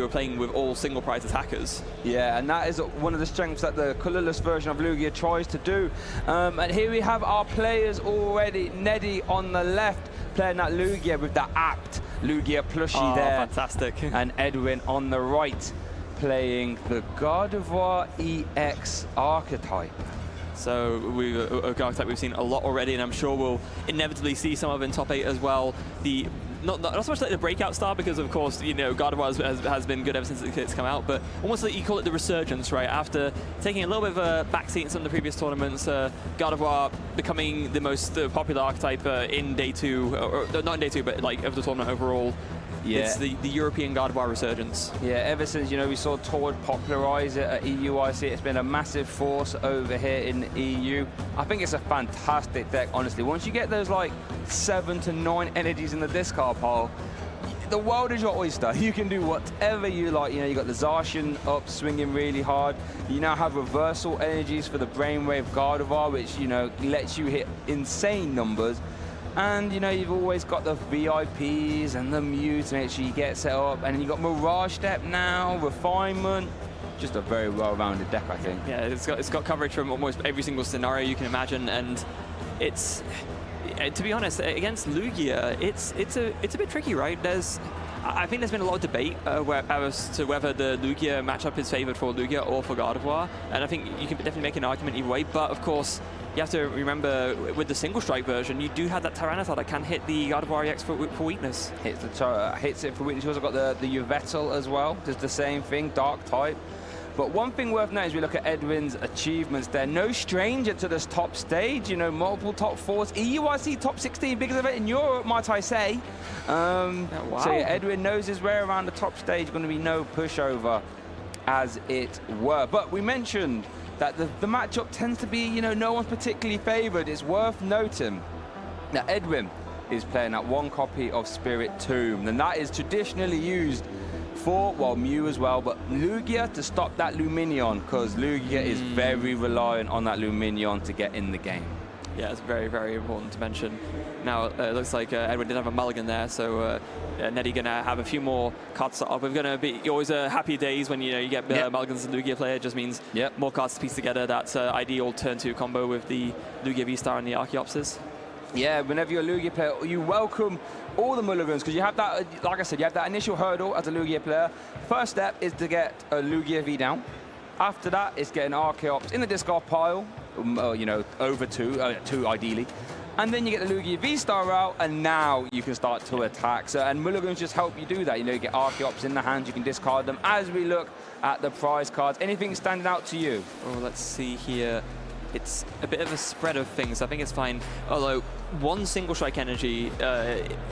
were playing with all single prize attackers. Yeah, and that is one of the strengths that the colorless version of Lugia tries to do. And here we have our players already. Neddy on the left, playing that Lugia with the apt Lugia plushie there. Fantastic. And Edwyn on the right, playing the Gardevoir EX archetype. So we've seen a lot already, and I'm sure we'll inevitably see some of in top 8 as well. Not so much like the breakout star, because of course, you know, Gardevoir has been good ever since it's come out, but almost like you call it the resurgence, right? After taking a little bit of a backseat in some of the previous tournaments, Gardevoir becoming the most popular archetype in day 2, or not in day 2, but like of the tournament overall. Yeah. It's the European Gardevoir resurgence. Yeah, ever since, you know, we saw Tord popularize it at EUIC, it's been a massive force over here in the EU. I think it's a fantastic deck, honestly. Once you get those like 7 to 9 energies in the discard pile, the world is your oyster. You can do whatever you like. You know, you got the Zacian up swinging really hard. You now have reversal energies for the Brainwave Gardevoir, which, you know, lets you hit insane numbers. And, you know, you've always got the VIPs and the Mew to make sure you get set up. And you've got Mirage Step now, Refinement. Just a very well-rounded deck, I think. Yeah, it's got coverage from almost every single scenario you can imagine. And it's, to be honest, against Lugia, it's a bit tricky, right? I think there's been a lot of debate as to whether the Lugia matchup is favored for Lugia or for Gardevoir. And I think you can definitely make an argument either way. But, of course, you have to remember, with the single strike version, you do have that Tyranitar that can hit the Gardevoir EX for weakness. Hits it for weakness. You've also got the Yveltal as well. Does the same thing, dark type. But one thing worth noting is we look at Edwyn's achievements there. No stranger to this top stage, you know, multiple top 4s. EUIC top 16, biggest event in Europe, might I say. Wow. So yeah, Edwyn knows his way around the top stage. Going to be no pushover, as it were. But we mentioned that the matchup tends to be, you know, no one's particularly favored. It's worth noting that Edwyn is playing that 1 copy of Spirit Tomb, and that is traditionally used for, well, Mew as well, but Lugia to stop that Lumineon, because Lugia is very reliant on that Lumineon to get in the game. Yeah, it's very, very important to mention. Now, it looks like Edwyn did have a mulligan there, so Neddy going to have a few more cards to start off. We're going to be always happy days when you get mulligans and Lugia player. It just means more cards to piece together. That's ideal turn 2 combo with the Lugia V-Star and the Archeopsis. Yeah, whenever you're a Lugia player, you welcome all the mulligans, because you have that, like I said, you have that initial hurdle as a Lugia player. First step is to get a Lugia V down. After that, it's getting Archeops in the discard pile, you know, over 2 ideally. And then you get the Lugia V-Star out, and now you can start to attack. So, and mulligans just help you do that. You know, you get Archeops in the hand, you can discard them. As we look at the prize cards, anything standing out to you? Oh, let's see here. It's a bit of a spread of things. I think it's fine. Although 1 single strike energy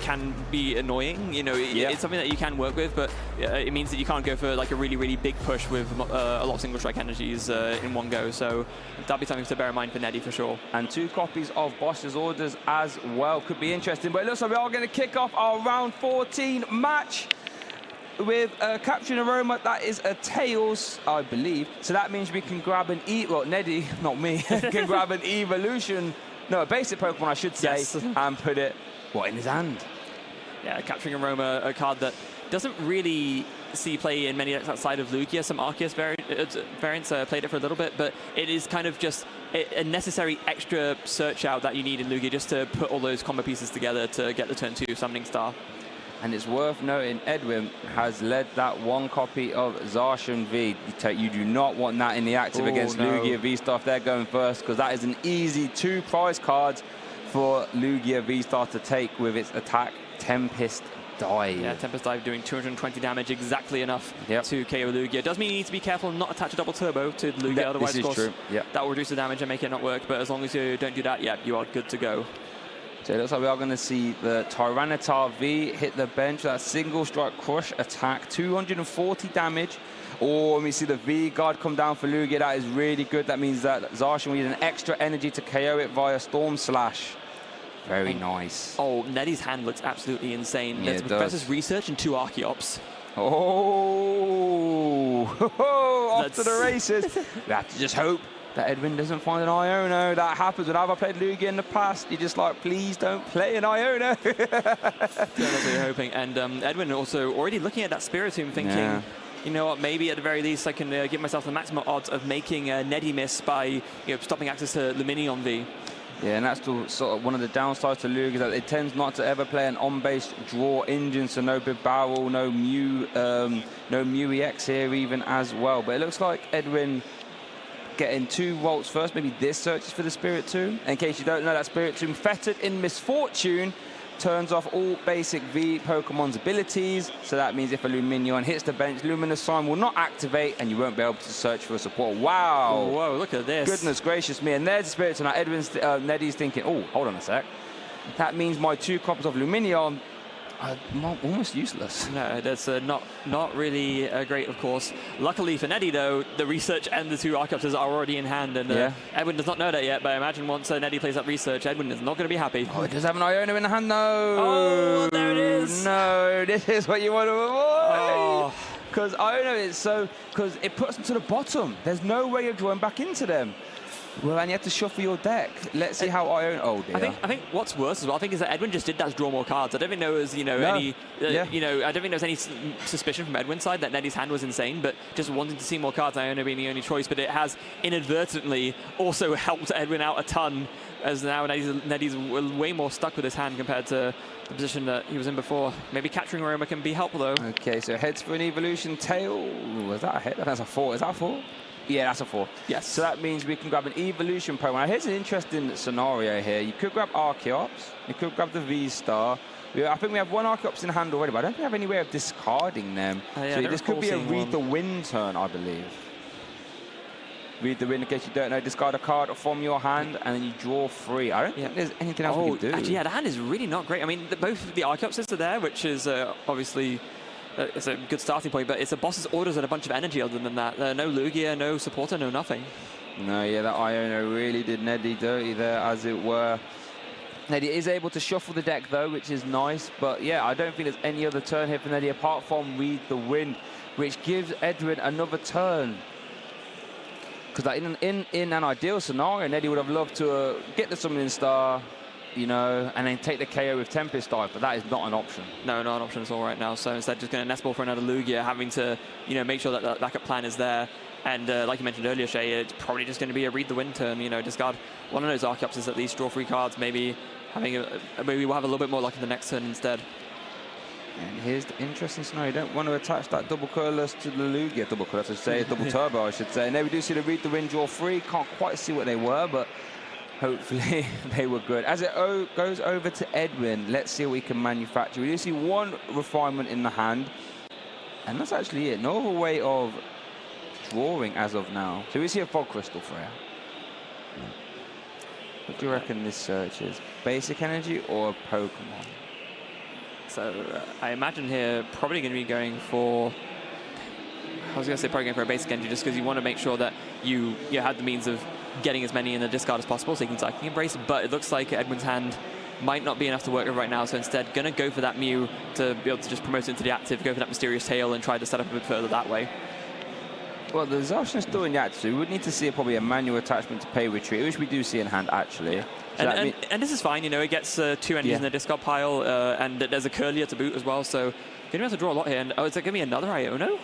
can be annoying. You know, it's something that you can work with, but it means that you can't go for like a really, really big push with a lot of single strike energies in one go. So that'll be something to bear in mind for Neddy for sure. And 2 copies of Bosch's Orders as well could be interesting. But it looks like we are going to kick off our round 14 match with Capturing Aroma. That is a Tails, I believe. So that means we can grab an well, Neddy, not me, can grab an Evolution, no, a basic Pokemon, I should say, and put it, in his hand? Yeah, Capturing Aroma, a card that doesn't really see play in many decks outside of Lugia. Some Arceus variants played it for a little bit, but it is kind of just a necessary extra search out that you need in Lugia just to put all those combo pieces together to get the turn 2 Summoning Star. And it's worth noting, Edwyn has led that 1 copy of Zacian V. You do not want that in the active against Lugia V-Star if they're going first, because that is an easy 2 prize cards for Lugia V-Star to take with its attack, Tempest Dive. Yeah, Tempest Dive doing 220 damage, exactly enough to KO Lugia. Does mean you need to be careful and not attach a double turbo to Lugia, otherwise, of course, that will reduce the damage and make it not work. But as long as you don't do that, you are good to go. So it looks like we are going to see the Tyranitar V hit the bench. That single strike crush attack, 240 damage. Oh, and we see the V guard come down for Lugia. That is really good. That means that Zacian will need an extra energy to KO it via Storm Slash. Very nice. Oh, Neddy's hand looks absolutely insane. Yeah, Professor's Research and 2 Archeops. Oh, off to the races. We have to just hope that Edwyn doesn't find an Iono. That happens when I've played Lugia in the past. You're just like, please don't play an Iono. That's what you're hoping. And Edwyn also already looking at that Spiritomb thinking, you know what, maybe at the very least I can give myself the maximum odds of making Neddy miss by stopping access to Luminion V. Yeah, and that's the, sort of one of the downsides to Lugia, is that it tends not to ever play an on-base draw engine, so no big barrel, no Mew EX here even as well. But it looks like Edwyn getting 2 volts first. Maybe this search is for the Spirit Tomb. In case you don't know, that Spirit Tomb, fettered in Misfortune, turns off all basic V Pokemon's abilities. So that means if a Luminion hits the bench, Luminous Sign will not activate and you won't be able to search for a support. Wow. Whoa, look at this. Goodness gracious me. And there's the Spirit Tomb. Now Neddy's thinking, oh, hold on a sec. That means my 2 copies of Luminion are almost useless. No, that's not really great, of course. Luckily for Neddy, though, the research and the 2 Archeopters are already in hand, and Edwyn does not know that yet, but I imagine once Neddy plays that research, Edwyn is not going to be happy. Oh, it does have an Iono in the hand, though. Oh, there it is. No, this is what you want to avoid. Because Iono is so... Because it puts them to the bottom. There's no way you're drawing back into them. Well, and you have to shuffle your deck. Let's see how Iono... Oh, dear. I think what's worse as well, I think, is that Edwyn just did that to draw more cards. I don't think there was, any... I don't think there was any suspicion from Edwyn's side that Neddy's hand was insane, but just wanting to see more cards, Iono being the only choice. But it has inadvertently also helped Edwyn out a ton, as now Neddy's way more stuck with his hand compared to the position that he was in before. Maybe Capturing Aroma can be helpful, though. Okay, so heads for an Evolution. Tail... Was that a head? That's a 4. Is that a 4? Yeah, that's a 4. Yes. So that means we can grab an Evolution Pokemon. Now, here's an interesting scenario here. You could grab Archeops. You could grab the V-Star. I think we have 1 Archeops in hand already, but I don't think we have any way of discarding them. So this could be a Read the Wind turn, I believe. Read the Wind, in case you don't know, discard a card from your hand, and then you draw 3. I don't think there's anything else we can do. Actually, the hand is really not great. I mean, both the Archeopses are there, which is obviously... it's a good starting point, but it's a boss's orders and a bunch of energy other than that. No Lugia, no supporter, no nothing. No, yeah, that Iono really did Neddy dirty there, as it were. Neddy is able to shuffle the deck, though, which is nice. But, yeah, I don't think there's any other turn here for Neddy apart from Read the Wind, which gives Edwyn another turn. Because in an ideal scenario, Neddy would have loved to get the Summoning Star, and then take the KO with Tempest Dive, but that is not an option. No, not an option at all right now. So instead, just going to nest ball for another Lugia, having to, make sure that backup plan is there. And like you mentioned earlier, Shay, it's probably just going to be a Read the Wind turn. Discard one of those Archeopses at least, draw 3 cards. Maybe maybe we'll have a little bit more luck in the next turn instead. And here's the interesting scenario. You don't want to attach that double colorless to the Lugia. Double colorless, I should say, double turbo, I should say. And there we do see the Read the Wind, draw 3. Can't quite see what they were, but hopefully they were good. As it goes over to Edwyn, let's see what we can manufacture. We do see 1 refinement in the hand, and that's actually it. No other way of drawing as of now. So we see a Fog Crystal for you. What do you reckon this search is? Basic energy or a Pokemon? So I imagine here probably going to be going for... I was going to say probably going for a basic energy, just because you want to make sure that you had the means of getting as many in the discard as possible so you can Psychic Embrace. But it looks like Edwyn's hand might not be enough to work with right now, so instead going to go for that Mew to be able to just promote it into the active, go for that Mysterious Tail and try to set up a bit further that way. Well, the Zacian is still in Yatsu. We would need to see probably a manual attachment to pay retreat, which we do see in hand, actually. So and this is fine, it gets 2 energies in the discard pile, and there's a Curlier to boot as well, so you're going to have to draw a lot here. And, is it going to be another Iono?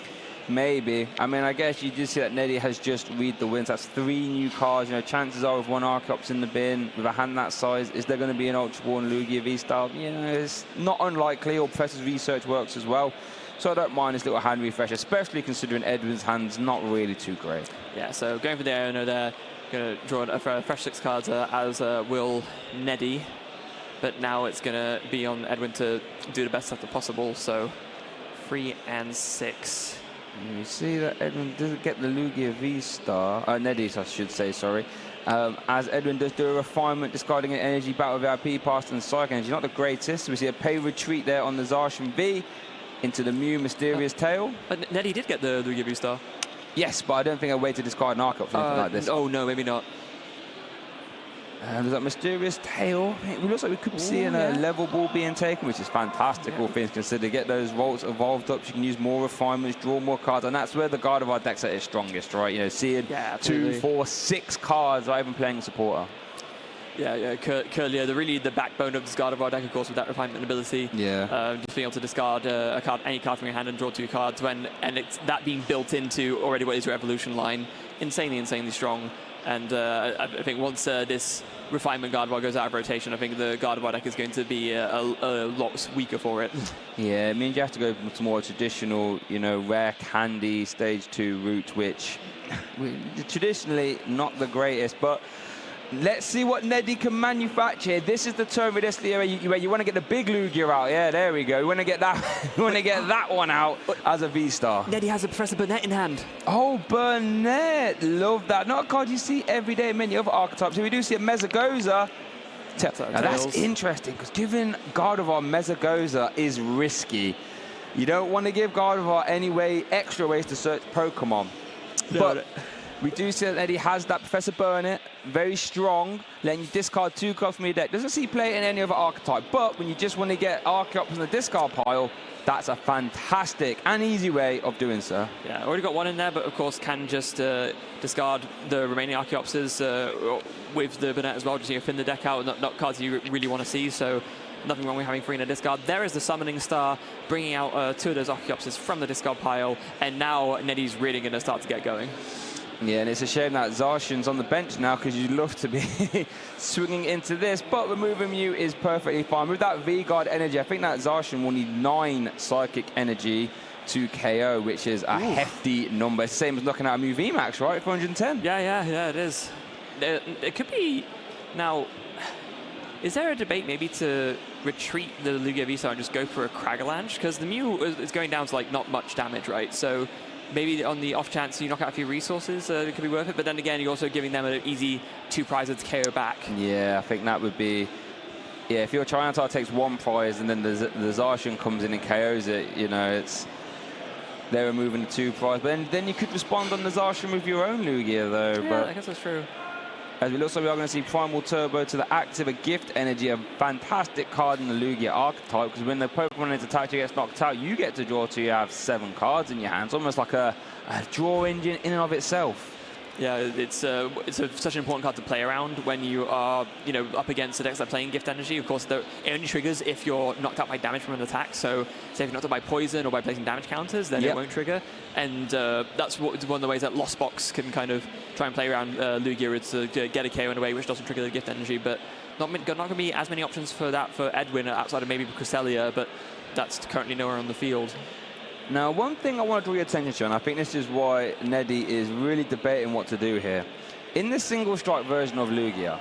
Maybe. I mean, I guess you do see that Neddy has just Read the Winds. That's 3 new cards. Chances are with 1 Archeops in the bin, with a hand that size, is there going to be an Ultra Ball Lugia V-Star? It's not unlikely, or Professor's Research works as well. So I don't mind this little hand refresh, especially considering Edwyn's hand's not really too great. Yeah, so going for the Iono there, going to draw a fresh 6 cards as will Neddy. But now it's going to be on Edwyn to do the best stuff possible. So 3 and 6. You see that Edwyn doesn't get the Lugia V-Star, Neddy, I should say, sorry. As Edwyn does do a refinement, discarding an energy, battle VIP, past and Psychic Energy. Not the greatest. We see a pay retreat there on the Zacian V into the Mew Mysterious Tail. But Neddy did get the Lugia V-Star. Yes, but I don't think a way to discard an Archeops or anything like this. Oh, no, maybe not. There's that Mysterious Tail. It looks like we could see a level ball being taken, which is fantastic, all things considered. Get those Volts evolved up, so you can use more refinements, draw more cards, and that's where the guard of our deck's at its strongest, right? Seeing 2, 4, 6 cards, or even playing a supporter. Yeah, Curlier, the backbone of this Gardevoir deck, of course, with that refinement ability. Yeah. Just being able to discard a card, any card from your hand and draw 2 cards, and it's that being built into already what is your evolution line. Insanely strong. And I think once this refinement Gardevoir goes out of rotation, I think the Gardevoir deck is going to be a lot weaker for it. Yeah, it means you have to go to more traditional, you know, rare candy stage 2 route, which traditionally not the greatest, but let's see what Neddy can manufacture. This is the turn with this where you want to get the big Lugia out. Yeah, there we go. You want to get that. You want to get that one out as a V-Star. Neddy has a Professor Burnett in hand. Oh, Burnett, love that. Not a card you see every day in many other archetypes. If we do see a Mezagoza. Now that's interesting because giving Gardevoir Mezagoza is risky. You don't want to give Gardevoir any extra ways to search Pokemon. No, but we do see that Neddy has that Professor Burnett, very strong, letting you discard 2 cards from your deck. Doesn't see play in any other archetype, but when you just want to get Archeops in the discard pile, that's a fantastic and easy way of doing so. Yeah, already got 1 in there, but of course can just discard the remaining Archeopses with the Burnett as well, just thin the deck out, not cards you really want to see, so nothing wrong with having 3 in a discard. There is the Summoning Star, bringing out 2 of those Archeopses from the discard pile, and now Neddy's really going to start to get going. Yeah, and it's a shame that Zacian's on the bench now because you'd love to be swinging into this, but removing Mew is perfectly fine. With that V-Guard energy, I think that Zacian will need 9 Psychic Energy to KO, which is a hefty number. Same as looking at a Mew VMAX, right? 410? Yeah, it is. It could be... Now, is there a debate maybe to retreat the Lugia V-Star and just go for a Cragalanche? Because the Mew is going down to, like, not much damage, right? So maybe on the off chance you knock out a few resources, it could be worth it. But then again, you're also giving them an easy 2 prizes to KO back. Yeah, I think that would be... Yeah, if your Tyranitar takes 1 prize and then the Zacian comes in and KOs it, you know, they're removing the 2 prize. But then you could respond on the Zacian with your own Lugia, though. Yeah, but I guess that's true. As we look, so we are going to see Primal Turbo to the active, a Gift Energy, a fantastic card in the Lugia archetype, because when the Pokemon is attacked, you get knocked out, you get to draw 2, you have 7 cards in your hands, almost like a draw engine in and of itself. Yeah, it's such an important card to play around when you are, you know, up against the decks that are playing Gift Energy. Of course, it only triggers if you're knocked out by damage from an attack. So, say if you're knocked out by poison or by placing damage counters, then it won't trigger. And that's one of the ways that Lost Box can kind of try and play around Lugia, is to get a KO in a way which doesn't trigger the Gift Energy. But not going to be as many options for that for Edwyn outside of maybe Cresselia, but that's currently nowhere on the field. Now, one thing I want to draw your attention to, and I think this is why Neddy is really debating what to do here. In the single strike version of Lugia,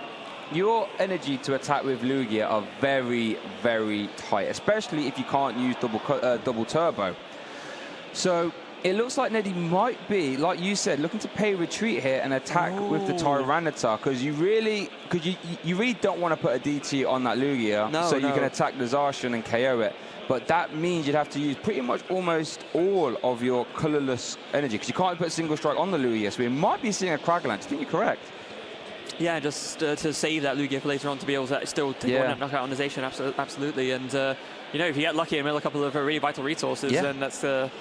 your energy to attack with Lugia are very, very tight, especially if you can't use double turbo. So it looks like Neddy might be, like you said, looking to pay retreat here and attack with the Tyranitar, because you really don't want to put a DT on that Lugia, you can attack the Zacian and KO it. But that means you'd have to use pretty much almost all of your colorless energy, because you can't put a single strike on the Lugia, so we might be seeing a Cragalanche. I think you're correct. Yeah, just to save that Lugia for later on, to be able to still take one knockout on the Zacian, absolutely. And, you know, if you get lucky and mill a couple of really vital resources, then that's going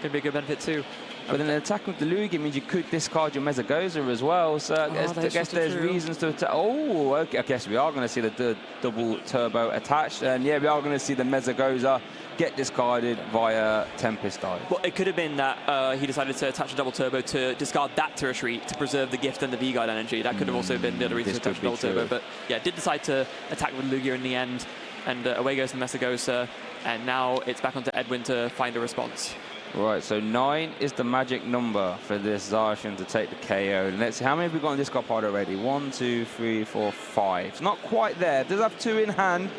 to be a good benefit too. But then attacking with the Lugia means you could discard your Mezagoza as well. So I guess there's reasons to attack. Oh, okay. I guess we are going to see the double turbo attached. And yeah, we are going to see the Mezagoza get discarded via Tempest Dive. Well, it could have been that he decided to attach a double turbo to discard that to retreat to preserve the gift and the V-Guard energy. That could have also been the other reason to attach double turbo. But yeah, did decide to attack with Lugia in the end. And away goes the Mezagoza. And now it's back onto Edwyn to find a response. Right, so 9 is the magic number for this Zacian to take the KO. Let's see, how many have we got in this card part already? 1, 2, 3, 4, 5. It's not quite there. It does have 2 in hand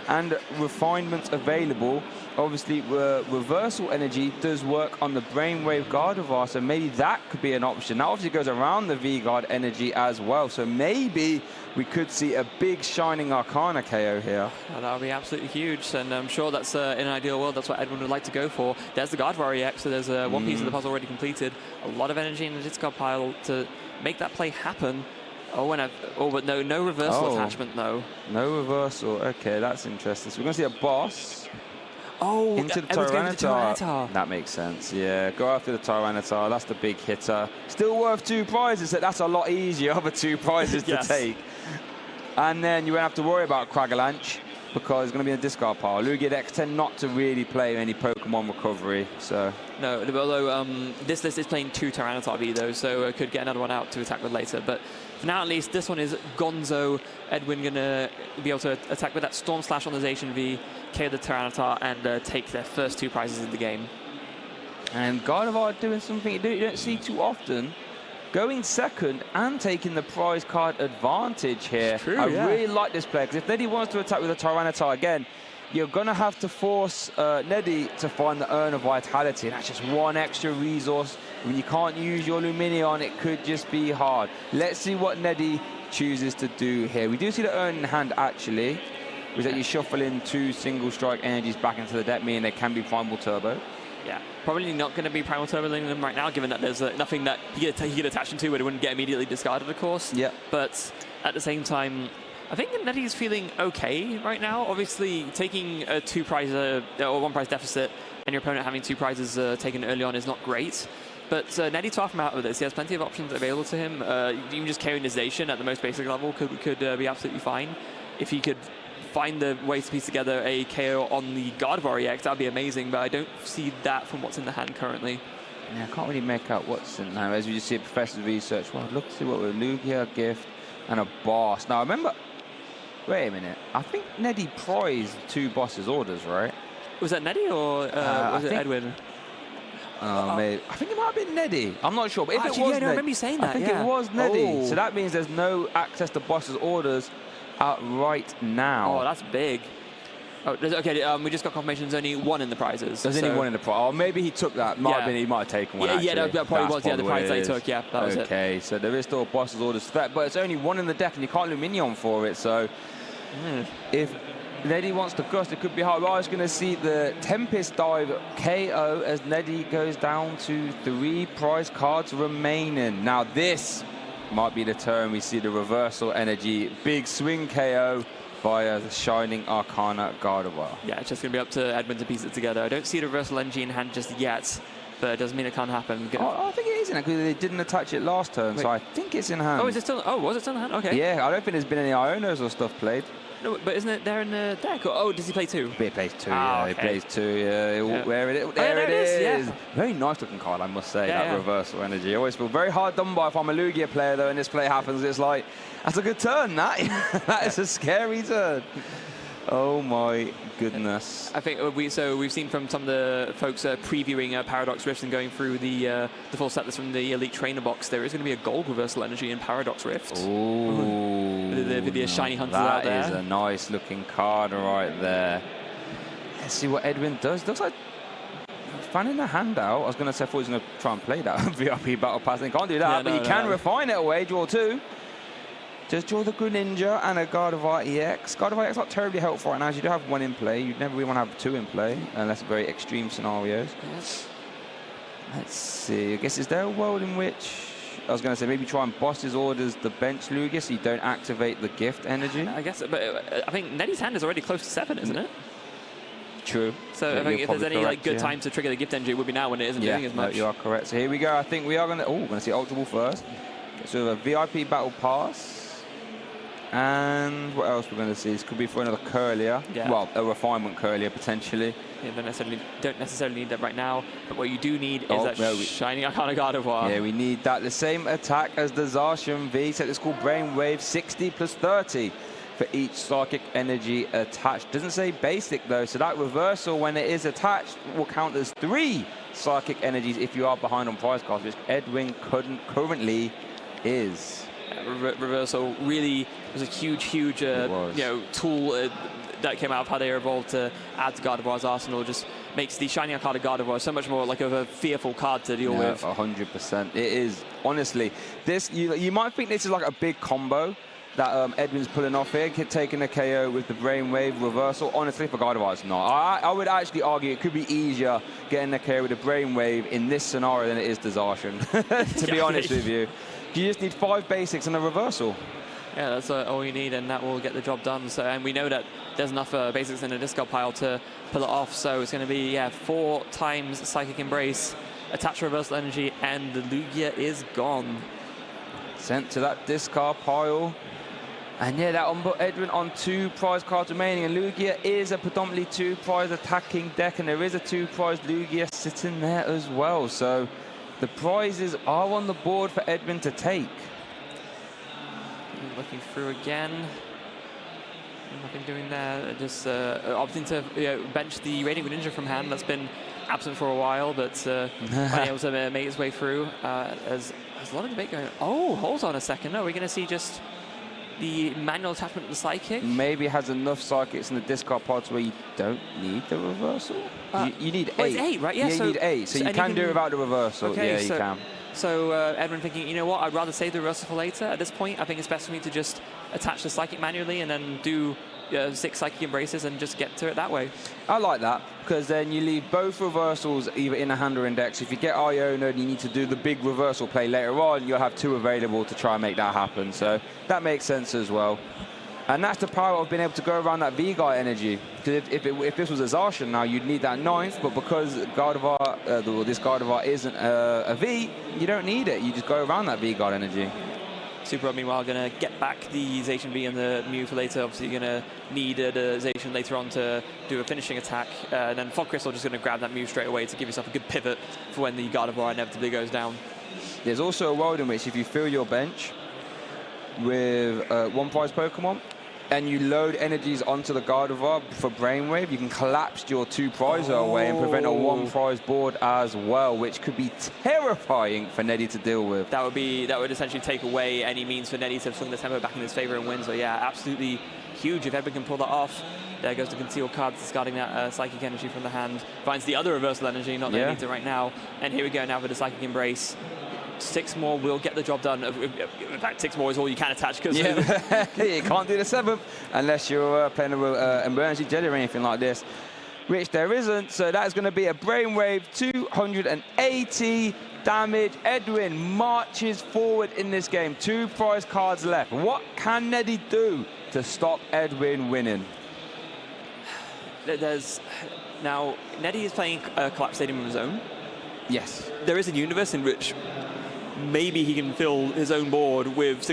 and refinements available. Obviously, reversal energy does work on the Brainwave Gardevoir, so maybe that could be an option. That obviously goes around the V-Guard energy as well, so maybe we could see a big Shining Arcana KO here. Oh, that would be absolutely huge, and I'm sure that's in an ideal world, that's what Edwyn would like to go for. There's the Gardevoir EX, so there's one piece of the puzzle already completed. A lot of energy in the discard pile to make that play happen. But no reversal attachment, though. No reversal. Okay, that's interesting. So we're going to see a boss. Into the Tyranitar. That makes sense. Yeah, go after the Tyranitar. That's the big hitter. Still worth 2 prizes. That's a lot easier of 2 prizes to take. And then you won't have to worry about Cragalanche because it's going to be in the discard pile. Lugia decks tend not to really play any Pokemon recovery, so... No, although this list is playing 2 Tyranitar V, though, so it could get another one out to attack with later. But for now, at least, this one is Gonzo. Edwyn going to be able to attack with that Storm Slash on the Zacian V, KO the Tyranitar, and take their first 2 prizes of the game. And Gardevoir doing something you don't see too often. Going second and taking the prize card advantage here. True, I really like this play, because if Neddy wants to attack with a Tyranitar again, you're going to have to force Neddy to find the Urn of Vitality, and that's just 1 extra resource. When you can't use your Lumineon, it could just be hard. Let's see what Neddy chooses to do here. We do see the Urn in hand, actually, which is that you shuffle in 2 single strike energies back into the deck, meaning they can be Primal Turbo. Yeah, probably not going to be Primal Turboing them right now, given that there's nothing that he could attach them to where it wouldn't get immediately discarded, of course. Yeah. But at the same time, I think Neddy's feeling okay right now. Obviously, taking a 2 prize or 1 prize deficit and your opponent having 2 prizes taken early on is not great. But Neddy to him out of this, he has plenty of options available to him. Even just carrying his Zacian at the most basic level could be absolutely fine. If he could find the way to piece together a KO on the Gardevoir EX, that'd be amazing, but I don't see that from what's in the hand currently. Yeah, I can't really make out what's in now. As we just see a Professor's Research, well, look to see what we're Lugia, Gift, and a Boss. Now, remember, wait a minute, I think Neddy prized 2 Boss's orders, right? Was that Neddy or was it Edwyn? Maybe. I think it might have been Neddy. I'm not sure, but if actually, it was Neddy, I remember you saying that. I think it was Neddy. So that means there's no access to Boss's orders out right now. Oh, that's big. Oh, okay, we just got confirmation there's only 1 in the prizes. There's only 1 in the prize. Oh, maybe he took that. Might have been, he might have taken 1, actually. Yeah, that probably was the prize they took. Yeah, that was it. Okay, so there is still Boss's orders for that, but it's only 1 in the deck, and you can't Luminion for it, so... If Neddy wants to gust, it could be hard. We're just going to see the Tempest Dive KO as Neddy goes down to 3 prize cards remaining. Now, this might be the turn we see the reversal energy. Big swing KO via the Shining Arcana Gardevoir. Yeah, it's just going to be up to Edwyn to piece it together. I don't see the reversal energy in hand just yet, but it doesn't mean it can't happen. I think it is in hand, because they didn't attach it last turn, so I think it's in hand. Oh, is it still? Oh, was it still in hand? Okay. Yeah, I don't think there's been any Ionos or stuff played. No, but isn't it there in the deck? Oh, does he play 2? He plays 2, yeah. Okay. He plays 2, yeah. There it is. Yeah. Very nice looking card, I must say, that reversal energy. I always feel very hard done by if I'm a Lugia player, though, and this play happens. It's like, that's a good turn, that. That is a scary turn. Oh, my goodness. I think we've seen from some of the folks previewing Paradox Rift and going through the full set list from the Elite Trainer box, there is going to be a gold reversal energy in Paradox Rift. Ooh. The shiny hunters out there. That is a nice looking card right there. Let's see what Edwyn does. Looks like fanning the hand out. I was going to say, I thought he was going to try and play that VIP Battle Pass. He can't do that, but you can refine it away, draw 2. Just draw the Greninja and a Gardevoir EX. Gardevoir EX not terribly helpful right now, as you do have 1 in play. You'd never really want to have 2 in play, unless very extreme scenarios. Yes. Let's see. I guess, is there a world in which... I was going to say, maybe try and boss his orders the bench Lugia so you don't activate the gift energy? I guess, but I think Neddy's hand is already close to 7, isn't it? True. So I think if there's any good time to trigger the gift energy, it would be now when it isn't doing as much. No, you are correct. So here we go. I think we are going to... Oh, we're going to see Ultra Ball first. So a VIP Battle Pass. And what else we're going to see? This could be for another Curlier. Yeah. Well, a refinement Curlier, potentially. Yeah, don't necessarily need that right now. But what you do need is that Shining Arcana Gardevoir. Yeah, we need that. The same attack as the Zacian V. So it's called Brainwave 60 plus 30 for each Psychic Energy attached. Doesn't say basic, though. So that reversal, when it is attached, will count as 3 Psychic Energies if you are behind on prize cards, which Edwyn currently is. Reversal really was a huge tool that came out of how they evolved to add to Gardevoir's arsenal. Just makes the Shiny Arcana Gardevoir so much more like of a fearful card to deal with. 100%. It is, honestly. This you might think this is like a big combo that Edwyn's pulling off here, taking a KO with the Brainwave reversal. Honestly, for Gardevoir, it's not. I would actually argue it could be easier getting a KO with the Brainwave in this scenario than it is the Zacian, to be honest with you. You just need 5 basics and a reversal. Yeah, that's all you need, and that will get the job done. So, and we know that there's enough basics in the discard pile to pull it off. So it's going to be 4 times Psychic Embrace, attach reversal energy, and the Lugia is gone. Sent to that discard pile. And yeah, that Edwyn on 2 prize cards remaining, and Lugia is a predominantly 2 prize attacking deck, and there is a 2 prize Lugia sitting there as well. So the prizes are on the board for Edwyn to take. Looking through again. Nothing doing there. Just opting to bench the Radiant Greninja from hand. That's been absent for a while, but finally able to make its way through. There's a lot of debate going on. Oh, hold on a second. No, we're going to see just the manual attachment of the Psychic. Maybe it has enough Psychics in the discard pods where you don't need the reversal. You need 8. Well, it's 8, right? Yeah, you need 8, so you can do it without the reversal. Okay, yeah, so, you can. So Edwyn thinking, you know what, I'd rather save the reversal for later. At this point, I think it's best for me to just attach the Psychic manually and then do 6 Psychic Embraces and just get to it that way. I like that, because then you leave both reversals either in a hand or index. If you get Iona and you need to do the big reversal play later on, you'll have 2 available to try and make that happen. So that makes sense as well. And that's the power of being able to go around that V-Guy energy. Because if this was a Zacian now, you'd need that 9th, but because Gardevoir, this Gardevoir isn't a V, you don't need it. You just go around that V-Guard energy. Super Rod, meanwhile, going to get back the Zacian V and the Mew for later. Obviously, you're going to need the Zacian later on to do a finishing attack. And then Fog Crystal just going to grab that Mew straight away to give yourself a good pivot for when the Gardevoir inevitably goes down. There's also a world in which if you fill your bench with 1 prize Pokemon, and you load energies onto the Gardevoir for Brainwave, you can collapse your 2 prizer away and prevent a 1 prize board as well, which could be terrifying for Neddy to deal with. That would essentially take away any means for Neddy to swing the tempo back in his favor and win. So yeah, absolutely huge if Edwyn can pull that off. There goes the concealed card, discarding that Psychic Energy from the hand. Finds the other reversal energy, not that he needs it right now. And here we go now with the Psychic Embrace. 6 more will get the job done. In fact, 6 more is all you can attach, because you can't do the 7th unless you're playing an emergency jelly or anything like this, which there isn't. So that's going to be a Brainwave, 280 damage. Edwyn marches forward in this game. 2 prize cards left. What can Neddy do to stop Edwyn winning? Now, Neddy is playing Collapse Stadium of his own. Yes. There is a universe in which maybe he can fill his own board with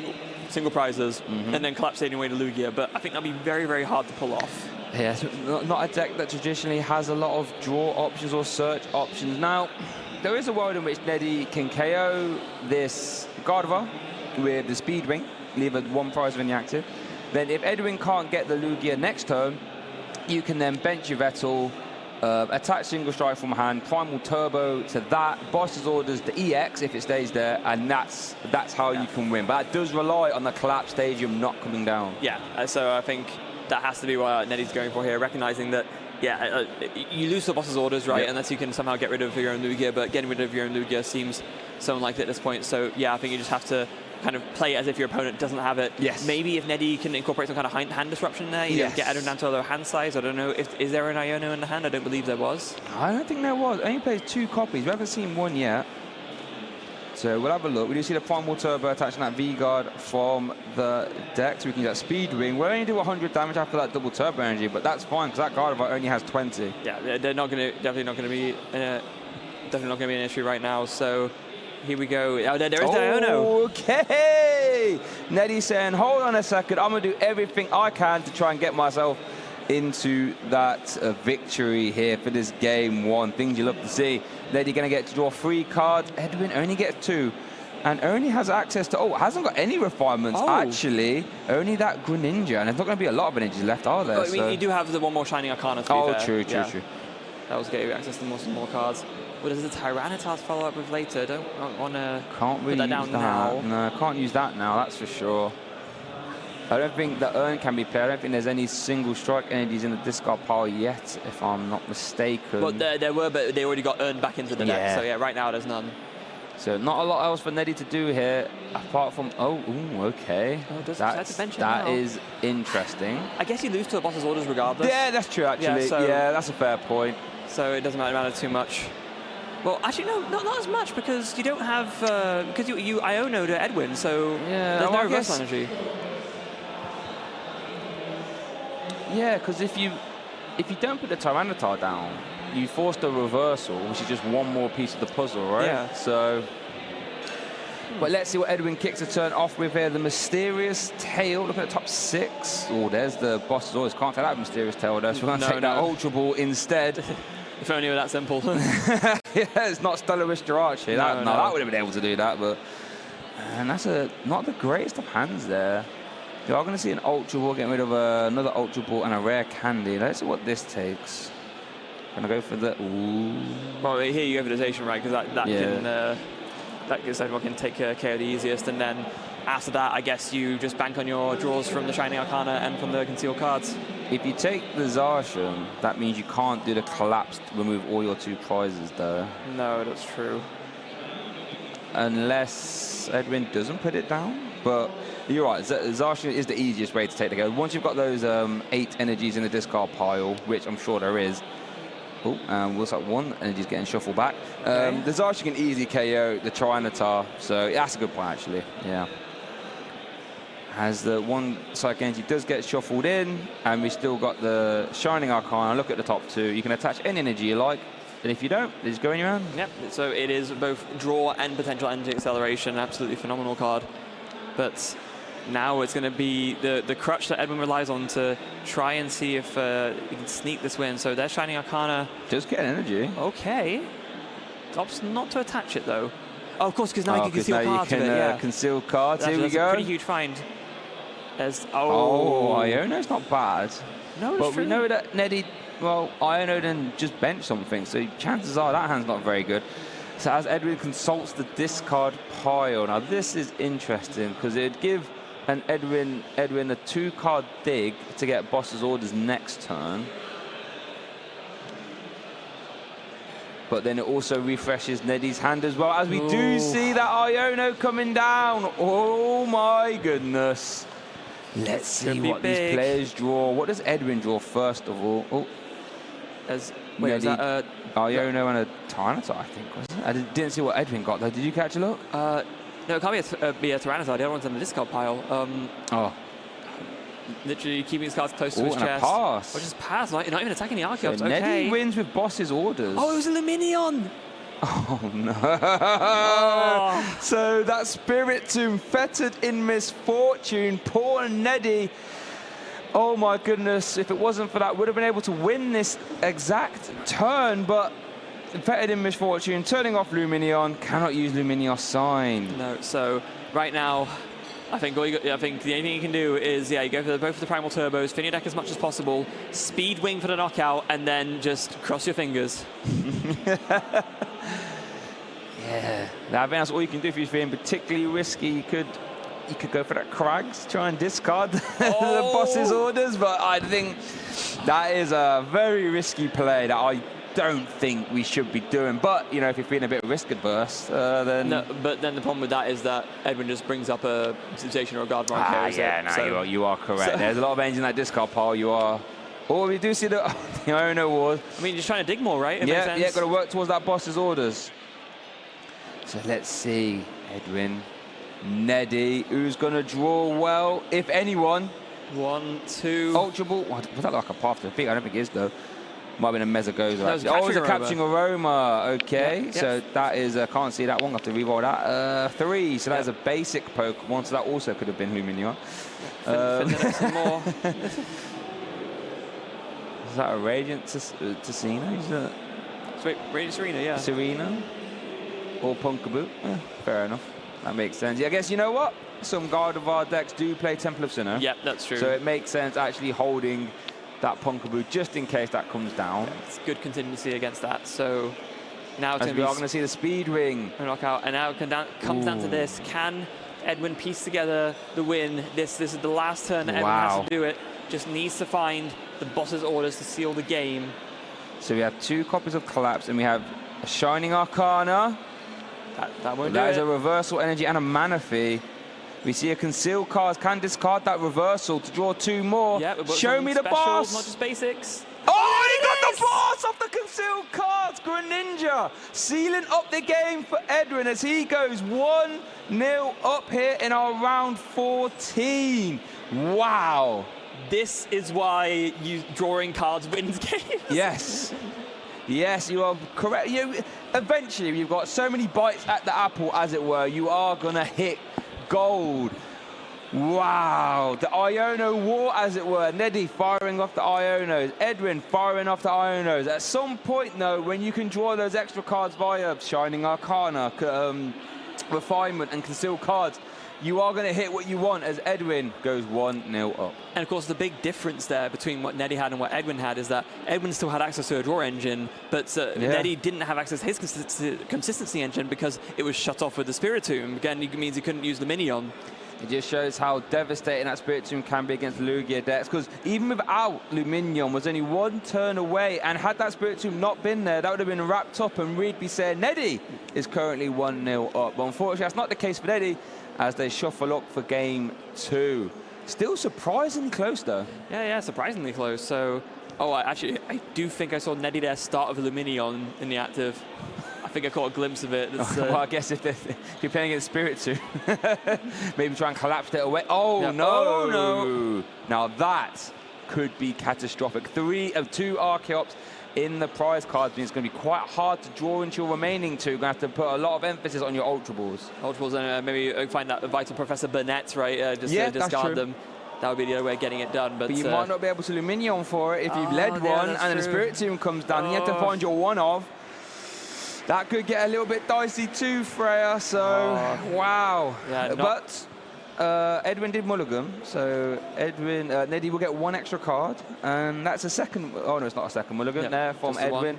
single prizes and then Collapse Stadium away to Lugia, but I think that'd be very, very hard to pull off. Yeah, so not a deck that traditionally has a lot of draw options or search options. Now, there is a world in which Neddy can KO this Gardevoir with the Speed Ring, leave a 1 prize when you're active. Then if Edwyn can't get the Lugia next turn, you can then bench your Vettel, attach Single Strike from hand, Primal Turbo to that, Boss's Orders the EX if it stays there, and that's how you can win. But that does rely on the Collapse Stadium not coming down. Yeah, so I think that has to be what Neddy's going for here, recognizing that, you lose the Boss's Orders, right, unless you can somehow get rid of your own Lugia, but getting rid of your own Lugia seems so unlikely at this point. So yeah, I think you just have to kind of play it as if your opponent doesn't have it. Yes. Maybe if Neddy can incorporate some kind of hand disruption there, get Edwyn down to a lower hand size. I don't know. Is there an Iono in the hand? I don't believe there was. I don't think there was. Only plays 2 copies. We haven't seen 1 yet. So we'll have a look. We do see the Primal Turbo attaching that V-Guard from the deck, so we can get that Speed Ring. We'll only do 100 damage after that double Turbo Energy, but that's fine, because that Gardevoir only has 20. Yeah, they're not going to, definitely not going to be an issue right now, so here we go. Oh, there is Iono. Okay! Neddy saying, hold on a second, I'm going to do everything I can to try and get myself into that victory here for this game 1. Things you love to see. Neddy going to get to draw 3 cards. Edwyn only gets 2. And only has access to, hasn't got any refinements, actually. Only that Greninja. And there's not going to be a lot of energies left, are there? I mean, you do have the 1 more Shining Arcana, to be fair. True. That was getting you access to more cards. What does the Tyranitar follow up with later? Don't want to put that down now. No, can't use that now, that's for sure. I don't think the Urn can be played. I don't think there's any Single Strike energies in the discard pile yet, if I'm not mistaken. Well, there were, but they already got Urn back into the deck. So yeah, right now there's none. So not a lot else for Neddy to do here, apart from, okay. That is interesting. I guess you lose to the Boss's Orders regardless. Yeah, that's true, actually. Yeah, that's a fair point. So it doesn't matter too much. Well, actually, no, not as much, because you don't have, because you Iono to Edwyn, so there's no reversal energy. Yeah, because if you don't put the Tyranitar down, you force the reversal, which is just 1 more piece of the puzzle, right? Yeah. So But let's see what Edwyn kicks a turn off with here. The Mysterious Tail. Look at the top 6. Oh, there's the boss's orders. Can't take that Mysterious Tail though. So we're going to take that Ultra Ball instead. If only it were that simple. Yeah, it's not Stellaris Jirachi. That would have been able to do that, but... And that's not the greatest of hands there. You are going to see an Ultra Ball getting rid of another Ultra Ball and a rare candy. Let's see what this takes. Gonna go for the... Ooh. Well, here you go for the Zation, right? Because that gives everyone can take care of the easiest, and then after that, I guess you just bank on your draws from the Shining Arcana and from the concealed cards. If you take the Zarshan, that means you can't do the collapsed, remove all your 2 prizes, though. No, that's true. Unless Edwyn doesn't put it down, but you're right. Zarshan is the easiest way to take the go. Once you've got those 8 energies in the discard pile, which I'm sure there is. Oh, we'll start 1 energies getting shuffled back. Okay. The Zarshan can easily KO the Tyranitar, so that's a good point actually. Yeah. As the 1 Psychic Energy does get shuffled in, and we still got the Shining Arcana. Look at the top 2. You can attach any energy you like. And if you don't, they just go in your hand. Yep, so it is both draw and potential energy acceleration. Absolutely phenomenal card. But now it's going to be the crutch that Edwyn relies on to try and see if he can sneak this win. So there's Shining Arcana. Just get energy. Okay. Opts not to attach it, though. Oh, of course, because now you can conceal cards with it. Yeah. Conceal cards. Here we that's go. A pretty huge find. Iono's not bad. No, it's but true. we know that Neddy, well, Iono then just bench something, so chances are that hand's not very good. So as Edwyn consults the discard pile, now this is interesting because it'd give Edwyn a 2-card dig to get boss's orders next turn. But then it also refreshes Neddy's hand as well, as we do see that Iono coming down. Oh my goodness. Let's see what these players draw. What does Edwyn draw first of all? Oh, wait, is that Iono and a Tyranitar, I think, wasn't it? I didn't see what Edwyn got though. Did you catch a look? No, it can't be a Tyranitar. The other one's in the discard pile. Literally keeping his cards close to his chest. A pass. Or just pass, not even attacking the Archeops. So okay. Neddy wins with boss's orders. Oh, it was a Luminion! Oh no! So that Spiritomb fettered in misfortune. Poor Neddy. Oh my goodness! If it wasn't for that, would have been able to win this exact turn. But fettered in misfortune, turning off Luminion, cannot use Luminion sign. No. So right now, I think the only thing you can do is you go for both of the Primal Turbos, fin your deck as much as possible, speed wing for the knockout, and then just cross your fingers. Yeah, I think that's all you can do if you're feeling particularly risky. You could go for that Krags, try and discard the boss's orders, but I think that is a very risky play that I don't think we should be doing. But you know, if you're feeling a bit risk adverse, then no. But then the problem with that is that Edwyn just brings up a Sensation or a Guard Run. You are correct. So, there's a lot of engines in that discard pile. You are. Oh, we do see the Iono Wars. I mean, you're just trying to dig more, right? Yeah, got to work towards that boss's orders. So let's see, Edwyn, Neddy, who's going to draw well, if anyone. 1, 2. Ultra Ball. Was that like a path to the peak? I don't think it is, though. Might have been a Mezzagoza. Oh, it's a Capturing Aroma. Okay, yep. So that is, can't see that one. I'll have to re-roll that. 3, so that is a basic Pokemon, so that also could have been Luminion. Some more. Is that a Radiant Ticino? Wait, Radiant Serena, yeah. Serena? Or Punkaboo? Fair enough. That makes sense. Yeah, I guess, you know what? Some Gardevoir decks do play Temple of Sinnoh. Yep, that's true. So it makes sense actually holding that Punkaboo just in case that comes down. Yeah, it's good contingency against that. So now it's we are going to see the Speed Wing. Knockout, and now it comes down to this. Can Edwyn piece together the win? This is the last turn that Edwyn has to do it. Just needs to find the boss's orders to seal the game. So we have 2 copies of Collapse, and we have a Shining Arcana. That won't do it. That is a Reversal Energy and a Mana-Fee. We see a Concealed card, can discard that Reversal to draw 2 more. Yeah, show me the boss! Not just basics. Oh, he got the boss off the Concealed cards! Greninja sealing up the game for Edwyn as he goes 1-0 up here in our round 14. Wow. This is why drawing cards wins games. Yes. Yes, you are correct. Eventually, you've got so many bites at the apple, as it were, you are going to hit gold. Wow, the Iono war, as it were. Neddy firing off the Ionos, Edwyn firing off the Ionos. At some point, though, when you can draw those extra cards via Shining Arcana, Refinement, and Concealed cards, you are going to hit what you want as Edwyn goes 1-0 up. And of course, the big difference there between what Neddy had and what Edwyn had is that Edwyn still had access to a draw engine, but Neddy didn't have access to his consistency engine because it was shut off with the Spiritomb. Again, it means he couldn't use the Minion. It just shows how devastating that Spiritomb can be against Lugia decks, because even without Luminion was only one turn away, and had that Spiritomb not been there, that would have been wrapped up and we'd be saying Neddy is currently 1-0 up. But unfortunately, that's not the case for Neddy as they shuffle up for game 2. Still surprisingly close, though. Yeah, surprisingly close. So, I do think I saw Neddy there start with Luminion in the active. I think I caught a glimpse of it. Well, I guess if you're playing against Spiritomb, maybe try and collapse it away. Oh, yeah. No. Now that could be catastrophic. 3 of 2 Archeops in the prize cards means it's going to be quite hard to draw into your remaining 2. You're going to have to put a lot of emphasis on your Ultra Balls. Ultra Balls, and maybe find that vital Professor Burnett, right? Just discard them. That would be the other way of getting it done. But you might not be able to Luminion for it if you've led one and then the Spiritomb comes down and you have to find your one of. That could get a little bit dicey too, Freya, so wow. Yeah, but Edwyn did mulligan, so Neddy will get 1 extra card, and that's a second, oh no, it's not a second mulligan there from Edwyn.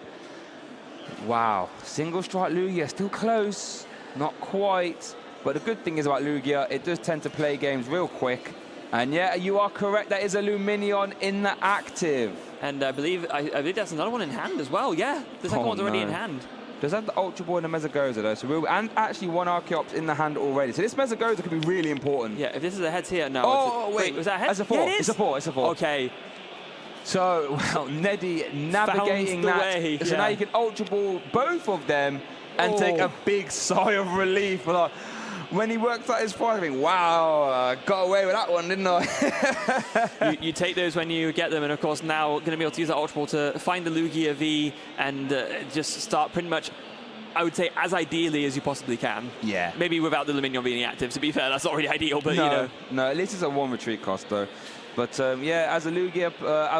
Wow, single strike Lugia, still close, not quite, but the good thing is about Lugia, it does tend to play games real quick, and yeah, you are correct, that is a Luminion in the active. And I believe that's another one in hand as well, yeah, the second one's already in hand. Does have the Ultra Ball and the Mesagoza though, so and actually 1 Archeops in the hand already. So this Mesagoza could be really important. Yeah, if this is a heads here, no. Oh, wait, was that a head? It's a 4. Yeah, it's a 4. Okay. So, well, Neddy navigating that. Way. So now you can Ultra Ball both of them and take a big sigh of relief. When he worked out his prize, I think, wow, got away with that one, didn't I? you take those when you get them, and of course now going to be able to use that Ultra Ball to find the Lugia V and just start pretty much, I would say, as ideally as you possibly can. Yeah. Maybe without the Luminion being active, to be fair, that's not really ideal, but you know. No, at least it's a 1 retreat cost though. But yeah, as a Lugia,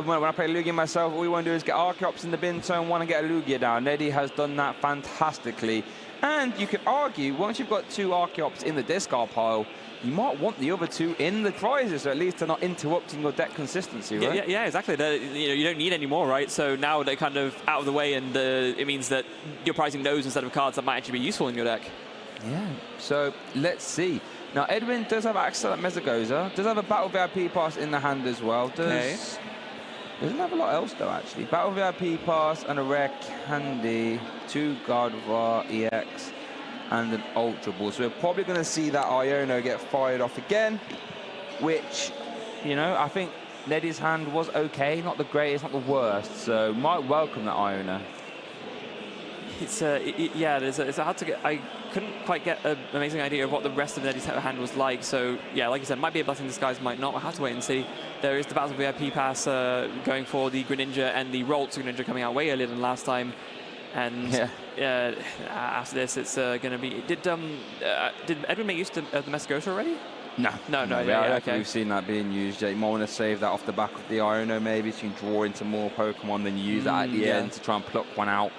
when I play Lugia myself, all we want to do is get Archeops in the bin turn 1 and get a Lugia down. Neddy has done that fantastically. And you could argue, once you've got 2 Archeops in the discard pile, you might want the other 2 in the prizes, so at least they're not interrupting your deck consistency, right? Yeah, exactly. You don't need any more, right? So now they're kind of out of the way, and it means that you're prizing those instead of cards that might actually be useful in your deck. Yeah, so let's see. Now, Edwyn does have access to that Mesagoza, does have a Battle VIP pass in the hand as well. Doesn't have a lot else though, actually. Battle VIP pass and a rare candy, 2 Gardevoir EX, and an Ultra Ball. So we're probably going to see that Iono get fired off again, which, you know, I think Neddy's hand was okay, not the greatest, not the worst. So might welcome that Iono. It's hard to get. I couldn't quite get an amazing idea of what the rest of Neddy's hand was like. So yeah, like you said, might be a blessing in disguise, might not. We'll have to wait and see. There is the Battle VIP pass going for the Greninja, and the Roltz Greninja coming out way earlier than last time. And after this, it's going to be. Did Edwyn make use of the Mesagoza already? No. Okay. We've seen that being used. You might want to save that off the back of the Iono, maybe, so you can draw into more Pokemon, then you use that at the end to try and pluck one out,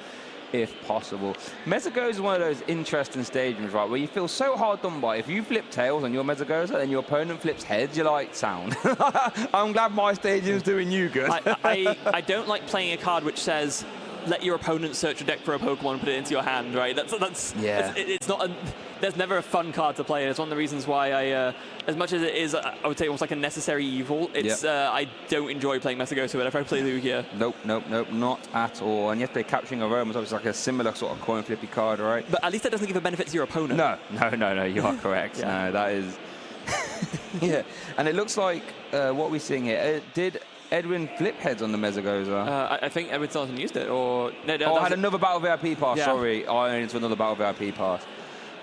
if possible. Mesagoza is one of those interesting stadiums, right, where you feel so hard done by. If you flip tails on your Mesagoza and your opponent flips heads, you're like, sound. I'm glad my stadium's doing you good. I don't like playing a card which says, let your opponent search your deck for a Pokemon and put it into your hand, right? It's not there's never a fun card to play. It's one of the reasons why I, as much as it is, I would say almost like a necessary evil, it's I don't enjoy playing Mesagoza whenever I play Lugia. Nope, not at all. And yesterday, Capturing Aroma is obviously like a similar sort of coin flippy card, right? But at least that doesn't give a benefit to your opponent. No, you are correct. No, that is... yeah, and it looks like what we're seeing here, did Edwyn flip heads on the Mesagoza? I think Edwyn still hasn't used it, or... I had another Battle VIP pass, sorry. I went into another Battle VIP pass.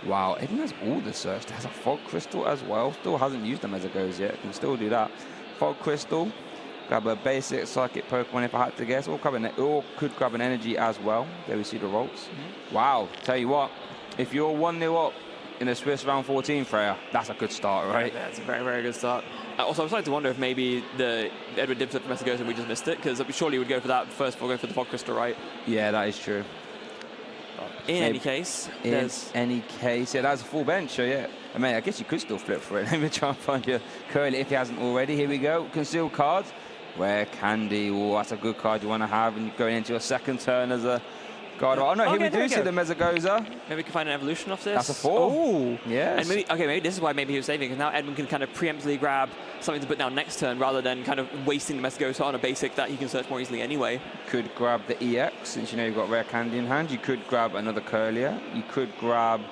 Wow, Edwyn has all the search. Has a Fog Crystal as well. Still hasn't used the Mesagoza yet. Can still do that. Fog Crystal. Grab a basic psychic Pokemon if I had to guess, or could grab an energy as well. There we see the rolls. Wow, tell you what, if you're 1-0 up in a Swiss round 14, Freya, that's a good start, right? That's a very, very good start. Also, I was starting to wonder if maybe the Edwyn did flip for Mesagoza and we just missed it, because surely he would go for that first before going for the Fog Crystal, right? Yeah, that is true. In any case, yeah, that's a full bench, so yeah. I mean, I guess you could still flip for it. Let me try and find your Curly if he hasn't already. Here we go, concealed cards. Rare Candy, oh, that's a good card you want to have, and going into your second turn as a guard. Oh no, here we do see the Mesagoza. Maybe we can find an evolution off this. That's a 4. Oh, yes. And maybe this is why maybe he was saving, because now Edwyn can kind of preemptively grab something to put down next turn rather than kind of wasting the Mesagoza on a basic that he can search more easily anyway. Could grab the EX, since you know you've got Rare Candy in hand. You could grab another Curlier. You could grab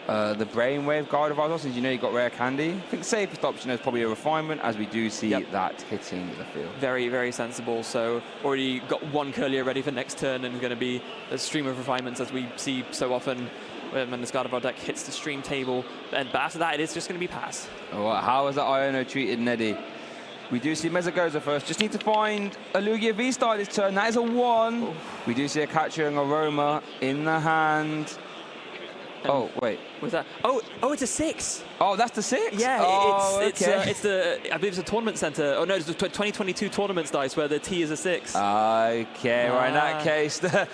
the Brainwave Gardevoir, since you know you've got Rare Candy. I think the safest option is probably a Refinement, as we do see that hitting the field. Very, very sensible. So already got one Curlier ready for next turn, and going to be a stream of Refinements, as we see so often when this Gardevoir deck hits the stream table. But after that, it is just going to be pass. Oh, how has that Iono treated Neddy? We do see Mesagoza first. Just need to find a Lugia V-Star this turn. That is a 1. Oh. We do see a Catcher and Aroma in the hand. Oh, wait. What's that? Oh, it's a 6. Oh, that's the 6? Yeah, it's the, I believe it's a tournament center. Oh, no, it's the 2022 tournaments dice where the T is a 6. Okay, right, in that case, the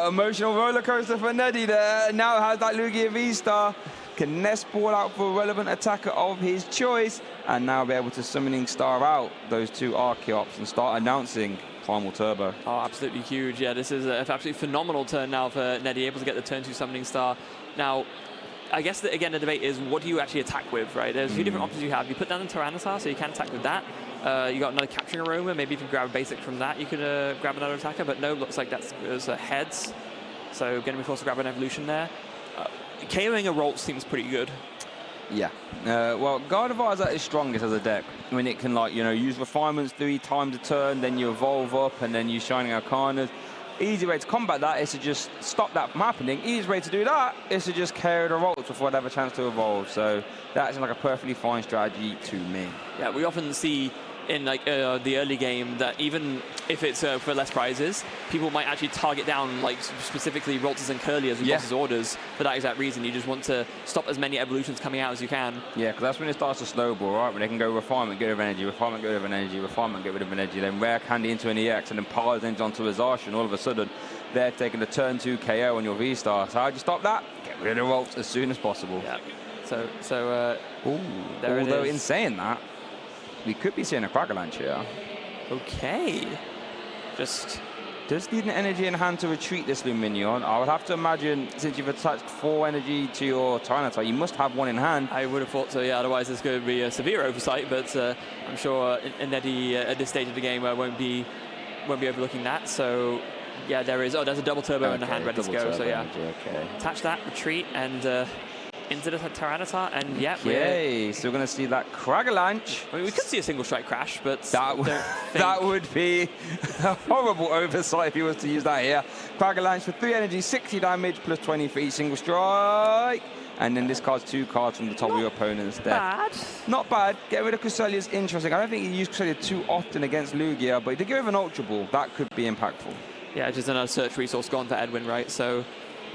emotional roller coaster for Neddy there. Now has that Lugia V-Star. Can nest ball out for a relevant attacker of his choice, and now be able to Summoning Star out those 2 Archeops and start announcing Primal Turbo. Oh, absolutely huge. Yeah, this is an absolutely phenomenal turn now for Neddy, able to get the turn 2 Summoning Star. Now, I guess, again, the debate is, what do you actually attack with, right? There's a few different options you have. You put down the Tyranitar, so you can attack with that. You got another Capturing Aroma. Maybe if you grab a basic from that, you could grab another attacker. But no, looks like that's heads. So going to be forced to grab an evolution there. KOing a Rolt seems pretty good. Yeah. Well, Gardevoir is at its strongest as a deck, when it can, like, you know, use Refinements 3 times a turn, then you evolve up, and then you Shining Arcanas. Easy way to combat that is to just stop that from happening. Easy way to do that is to just KO the Rolts before they have a chance to evolve. So that's like a perfectly fine strategy to me. Yeah, we often see in like the early game that even if it's for less prizes, people might actually target down like specifically Rolters and Curliers and Boss's orders for that exact reason. You just want to stop as many evolutions coming out as you can. Yeah, because that's when it starts to snowball, right? When they can go Refinement, get rid of energy, Refinement, get rid of energy, Refinement, get rid of energy, then Rare Candy into an EX, and then Piles ends onto a Zacian. All of a sudden, they're taking the turn 2 KO on your V-Star. So how do you stop that? Get rid of Rolts as soon as possible. Yeah. So there although in saying that, we could be seeing a Cragalanche here. Okay. Just need an energy in hand to retreat this Luminion. I would have to imagine, since you've attached 4 energy to your Tyranitar, you must have 1 in hand. I would have thought so, yeah. Otherwise, there's going to be a severe oversight. But I'm sure Neddy at this stage of the game won't be overlooking that. So, yeah, there is. Oh, there's a double turbo in the hand ready to go. So, yeah. Okay. Attach that, retreat, and into the Tyranitar, and yeah. Okay, so we're going to see that Cragalanche. I mean, we could see a single strike crash, but that would be a horrible oversight if he was to use that here. Cragalanche for 3 energy, 60 damage, plus 20 for each single strike. And then discards 2 cards from the top of your opponent's deck. Not bad. Get rid of Cresselia is interesting. I don't think you use Cresselia too often against Lugia, but to get rid of an Ultra Ball, that could be impactful. Yeah, just another search resource gone for Edwyn, right? So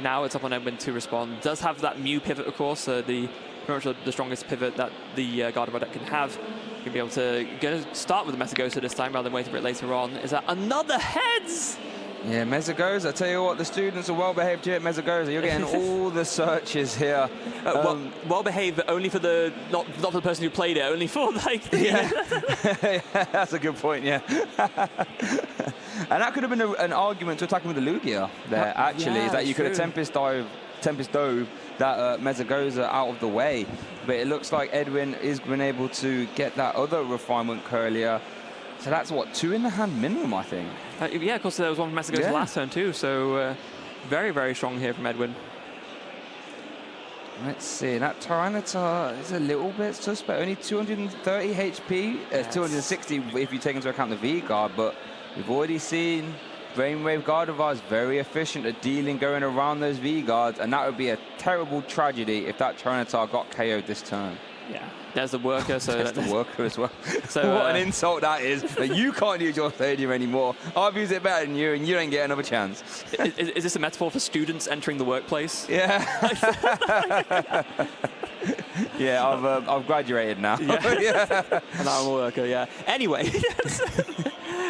now it's up on Edwyn to respond. Does have that Mew pivot, of course, pretty much the strongest pivot that the Gardevoir deck can have. Can be able to start with the Mesagoza this time rather than waiting for it later on. Is that another heads? Yeah, Mesagoza. I tell you what, the students are well behaved here at Mesagoza. You're getting all the searches here. Well behaved, but only for the not for the person who played it, only for like. Yeah, that's a good point. Yeah. And that could have been an argument to attacking with the Lugia there, actually, is that you could have Tempest Dove that Mesagoza out of the way. But it looks like Edwyn is been able to get that other Refinement Curlier. So that's, what, 2 in the hand minimum, I think? Yeah, of course, there was one from Mesagoza last turn, too. So very, very strong here from Edwyn. Let's see, that Tyranitar is a little bit suspect. Only 230 HP, 260 if you take into account the V-Guard, but we've already seen Brainwave Gardevoir is very efficient at going around those V-Guards, and that would be a terrible tragedy if that Tyranitar got KO'd this turn. Yeah, there's the worker. So there's the worker as well. So what an insult that is. That you can't use your stadium anymore. I've used it better than you, and you don't get another chance. Is this a metaphor for students entering the workplace? Yeah. Yeah, I've graduated now. Yeah. And I'm a worker. Yeah. Anyway,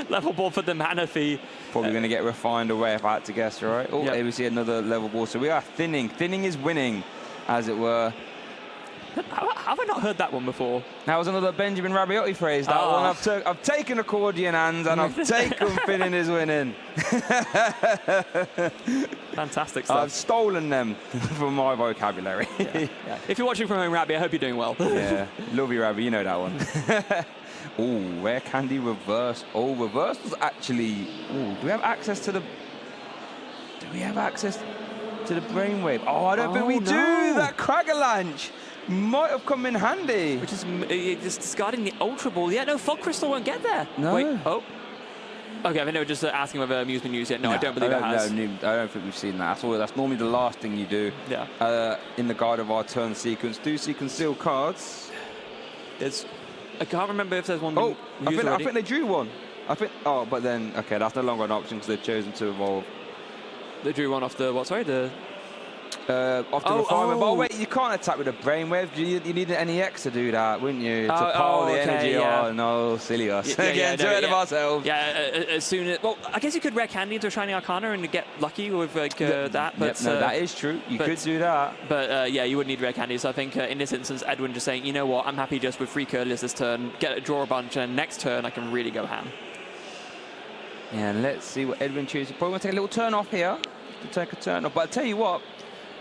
level ball for the mana fee. Probably going to get refined away if I had to guess, right? Oh, here we see another level ball. So we are thinning. Thinning is winning, as it were. Have I not heard that one before? That was another Benjamin Rabioti phrase. That one. I've taken accordion hands and I've taken thinning is winning. Fantastic stuff. I've stolen them from my vocabulary. Yeah. Yeah. If you're watching from home, Rabbi, I hope you're doing well. Yeah, love you, Rabbi. You know that one. Oh, rare candy reverse. Oh, reverse was actually. Oh, do we have access to the? Do we have access to the brainwave? Oh, I don't think we do. That Cragalanche might have come in handy. Which is just discarding the Ultra Ball. Yeah, no, Fog Crystal won't get there. No. Wait, oh. Okay, I think they were just asking whether Mu's been used yet. No, I don't believe it has. No, I don't think we've seen that. That's normally the last thing you do. Yeah. In the guide of our turn sequence. Do see concealed cards. I can't remember if there's one. Oh, I think they drew one. Oh, but then, okay, that's no longer an option because they've chosen to evolve. They drew one off the, what, sorry? Off the refinement. Oh, wait, you can't attack with a brainwave. You need an NEX to do that, wouldn't you? To pile the energy. Yeah. Oh, no, silly us. Getting ahead of ourselves. Yeah, as soon as... Well, I guess you could rare candy into a Shiny Arcana and get lucky with that. But, no, that is true. You could do that. But, yeah, you would need rare candy. So I think in this instance, Edwyn just saying, you know what, I'm happy just with 3 Curlies this turn, draw a bunch, and next turn I can really go ham. Yeah, let's see what Edwyn chooses. Probably going to take a little turn off here. To take a turn off. But I'll tell you what,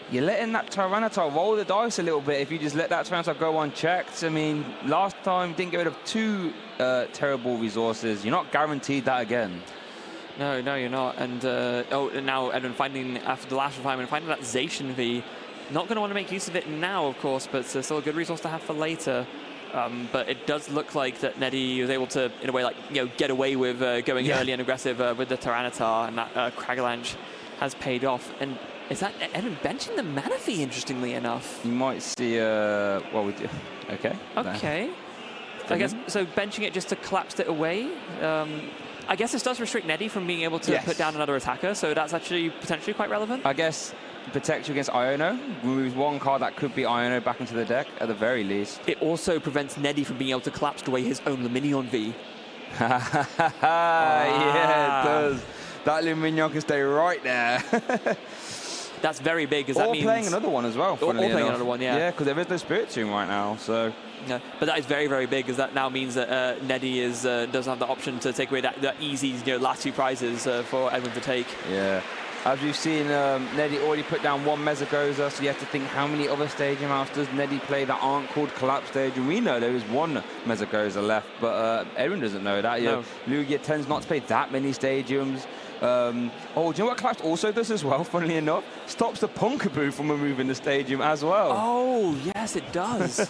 you're letting that Tyranitar roll the dice a little bit if you just let that Tyranitar go unchecked. I mean, last time didn't get rid of 2 terrible resources. You're not guaranteed that again. No, you're not. And now Edwyn finding, after the last refinement, finding that Zacian V. Not going to want to make use of it now, of course, but it's still a good resource to have for later. But it does look like that Neddy was able to, in a way, get away with going early and aggressive with the Tyranitar, and that Cragalanche has paid off. And is that Edwyn benching the Manaphy, interestingly enough? You might see, well, we do. Okay. Okay. I guess, so benching it just to collapse it away. I guess this does restrict Neddy from being able to put down another attacker, so that's actually potentially quite relevant. I guess protects you against Iono. Removes 1 card that could be Iono back into the deck, at the very least. It also prevents Neddy from being able to collapse away his own Luminion V. Yeah, it does. That Luminion can stay right there. That's very big, because that means... Or playing another one as well, Or playing another one, yeah. Yeah, because there is no Spirit Tomb right now, so... Yeah, but that is very, very big, because that now means that Neddy doesn't have the option to take away that easy last 2 prizes for Edwyn to take. Yeah. As we've seen, Neddy already put down 1 Mesagoza, so you have to think how many other Stadium House does Neddy play that aren't called Collapse Stadium. We know there is 1 Mesagoza left, but Edwyn doesn't know that. No. Lugia tends not to play that many stadiums. Oh, do you know what Collapse also does as well, funnily enough? Stops the Punkaboo from removing the stadium as well. Oh, yes, it does.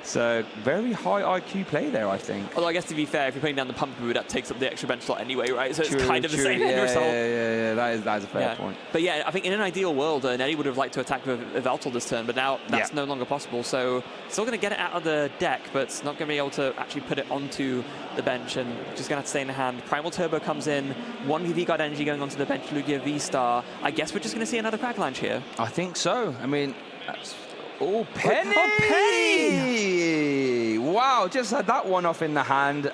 So, very high IQ play there, I think. Although, I guess to be fair, if you're putting down the Punkaboo, that takes up the extra bench slot anyway, right? So it's kind of the same end result. Yeah, that is a fair point. But yeah, I think in an ideal world, Neddy would have liked to attack with Yveltal this turn, but now that's no longer possible. So, still going to get it out of the deck, but it's not going to be able to actually put it onto the bench, and just going to have to stay in the hand. Primal Turbo comes in, 1 V-Guard energy going onto the bench, Lugia V-Star. I guess we're just going to see another Cragalanche here. I think so. I mean, that's... Oh, Penny! Oh, Penny! Wow, just had that one off in the hand.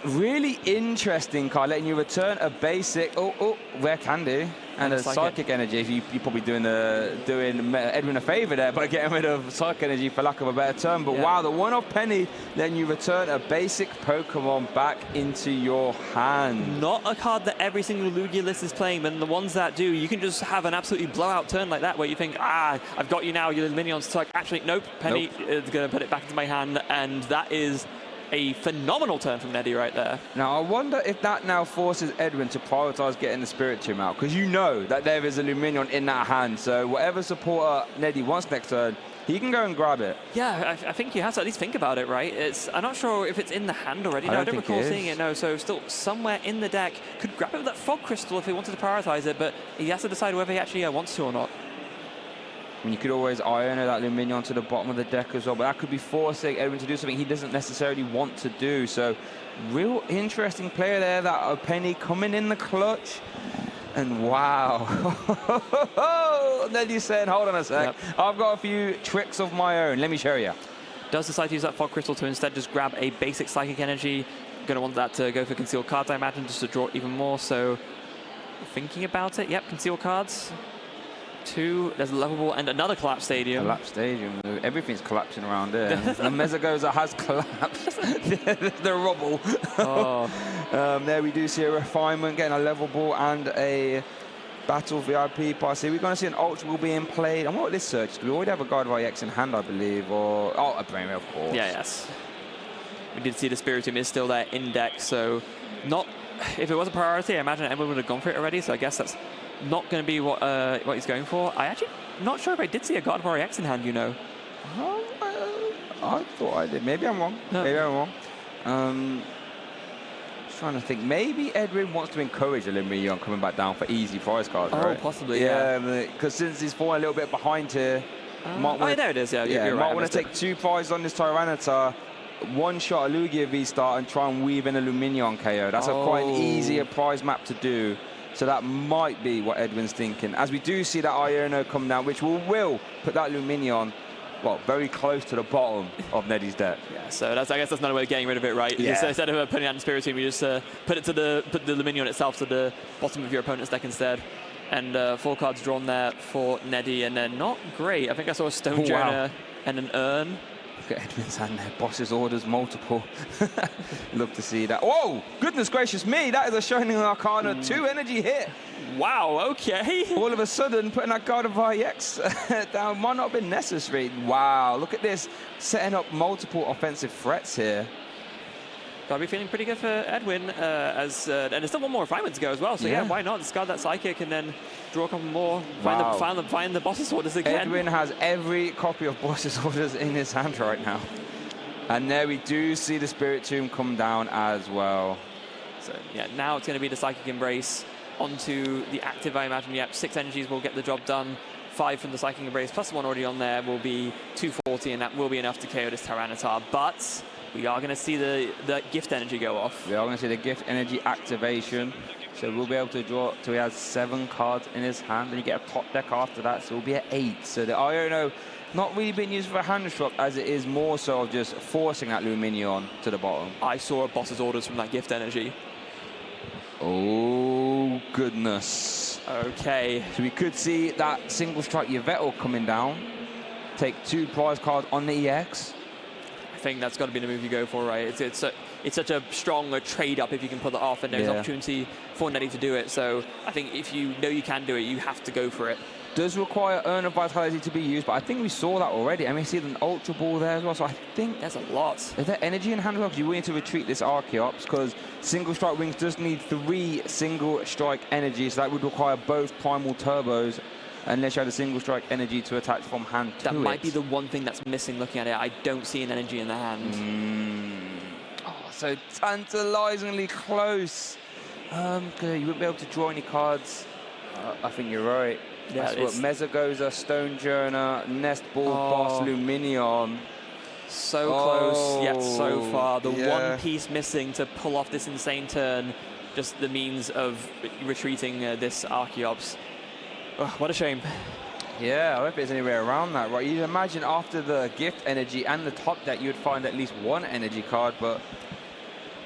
Really interesting card, letting you return a basic. Oh, rare candy. And a Psychic Energy. If you're probably doing Edwyn a favour there by getting rid of Psychic Energy for lack of a better term. But wow, the one-off Penny, letting you return a basic Pokemon back into your hand. Not a card that every single Lugia list is playing, but the ones that do, you can just have an absolutely blowout turn like that where you think, I've got you now, your Minion's stuck. Actually, nope, Penny is going to put it back into my hand, and that is a phenomenal turn from Neddy right there. Now, I wonder if that now forces Edwyn to prioritise getting the Spirit Tomb out, because you know that there is a Luminion in that hand, so whatever supporter Neddy wants next turn, he can go and grab it. Yeah, I think you have to at least think about it, right? I'm not sure if it's in the hand already. No, I don't recall seeing it, no. So still somewhere in the deck. Could grab it with that Fog Crystal if he wanted to prioritise it, but he has to decide whether he actually wants to or not. I mean, you could always iron that Luminion to the bottom of the deck as well, but that could be forcing Edwyn to do something he doesn't necessarily want to do. So, real interesting player there, that Penny coming in the clutch. And wow. Neddy's saying, hold on a sec. Yep. I've got a few tricks of my own. Let me show you. Does decide to use that Fog Crystal to instead just grab a basic Psychic Energy. Going to want that to go for Concealed Cards, I imagine, just to draw even more. So, thinking about it, yep, Concealed Cards. 2, there's a Liverpool and another Collapse Stadium. Collapse Stadium. Everything's collapsing around there. The Mesogoza has collapsed. The rubble. Oh. There we do see a refinement, getting a level ball and a Battle VIP pass here. We're going to see an Ultra Ball being played. And what about this search? Do we already have a Guard of IX in hand, I believe? Or, oh, a Brainwave, of course. Yeah, yes. We did see the Spiritomb is still there in deck, so not... If it was a priority, I imagine Edwyn would have gone for it already, so I guess that's not going to be what he's going for. I actually not sure if I did see a God of IX in hand, you know. I thought I did. Maybe I'm wrong. No. Maybe I'm wrong. Just trying to think. Maybe Edwyn wants to encourage a Luminion coming back down for easy prize cards, right? Possibly, yeah. Because since he's falling a little bit behind here, there it is, yeah. You're might right, want to take 2 prizes on this Tyranitar, one shot a Lugia V-Star and try and weave in a Luminion KO. That's quite an easier prize map to do. So that might be what Edwyn's thinking. As we do see that Iono come down, which will put that Luminion, well, very close to the bottom of Neddy's deck. Yeah, so I guess that's another way of getting rid of it, right? Yeah. Just, instead of putting it out in Spiritomb, you just put the Luminion itself to the bottom of your opponent's deck instead. And 4 cards drawn there for Neddy, and then not great. I think I saw a Stone Journey and an Urn. Look at Edwyn's hand there. Boss's orders multiple. Love to see that. Whoa! Goodness gracious me! That is a Shining Arcana 2 energy hit. Wow, okay. All of a sudden, putting that Guard of IX down might not have been necessary. Wow, look at this. Setting up multiple offensive threats here. Gotta be feeling pretty good for Edwyn, and there's still one more refinement to go as well. So yeah, why not discard that Psychic and then draw a couple more, find the Boss's Orders again. Edwyn has every copy of Boss's Orders in his hand right now. And there we do see the Spiritomb come down as well. So yeah, now it's going to be the Psychic Embrace onto the active, I imagine. Yep, 6 energies will get the job done. 5 from the Psychic Embrace, plus 1 already on there will be 240, and that will be enough to KO this Tyranitar. But we are going to see the gift energy go off. We are going to see the gift energy activation. So we'll be able to draw till he has 7 cards in his hand, and you get a top deck after that, so we'll be at 8. So the Iono not really being used for a hand swap, as it is more so of just forcing that Luminion to the bottom. I saw a Boss's Orders from that gift energy. Oh, goodness. Okay. So we could see that single strike Yveltal coming down. Take 2 prize cards on the EX. I think that's got to be the move you go for, right? It's such a strong trade-up if you can pull it off, and there's opportunity for Neddy to do it. So I think if you know you can do it, you have to go for it. Does require Urn of Vitality to be used, but I think we saw that already. I mean, see an Ultra Ball there as well, so I think... There's a lot. Is there energy in hand as well? Because you will need to retreat this Archeops, because Single Strike Wings does need 3 Single Strike energies, so that would require both Primal Turbos, unless you had a Single Strike energy to attach from hand to it. That might be the one thing that's missing looking at it. I don't see an energy in the hand. Oh, so tantalizingly close. Good. You wouldn't be able to draw any cards. I think you're right. Yeah, that's what Mesogoza, Stone Journer, Nest Ball, Boss, Luminion. So close, yet so far. The one piece missing to pull off this insane turn. Just the means of retreating this Archeops. Oh, what a shame. Yeah, I hope there's anywhere around that, right? You'd imagine after the gift energy and the top deck, you'd find at least 1 energy card, but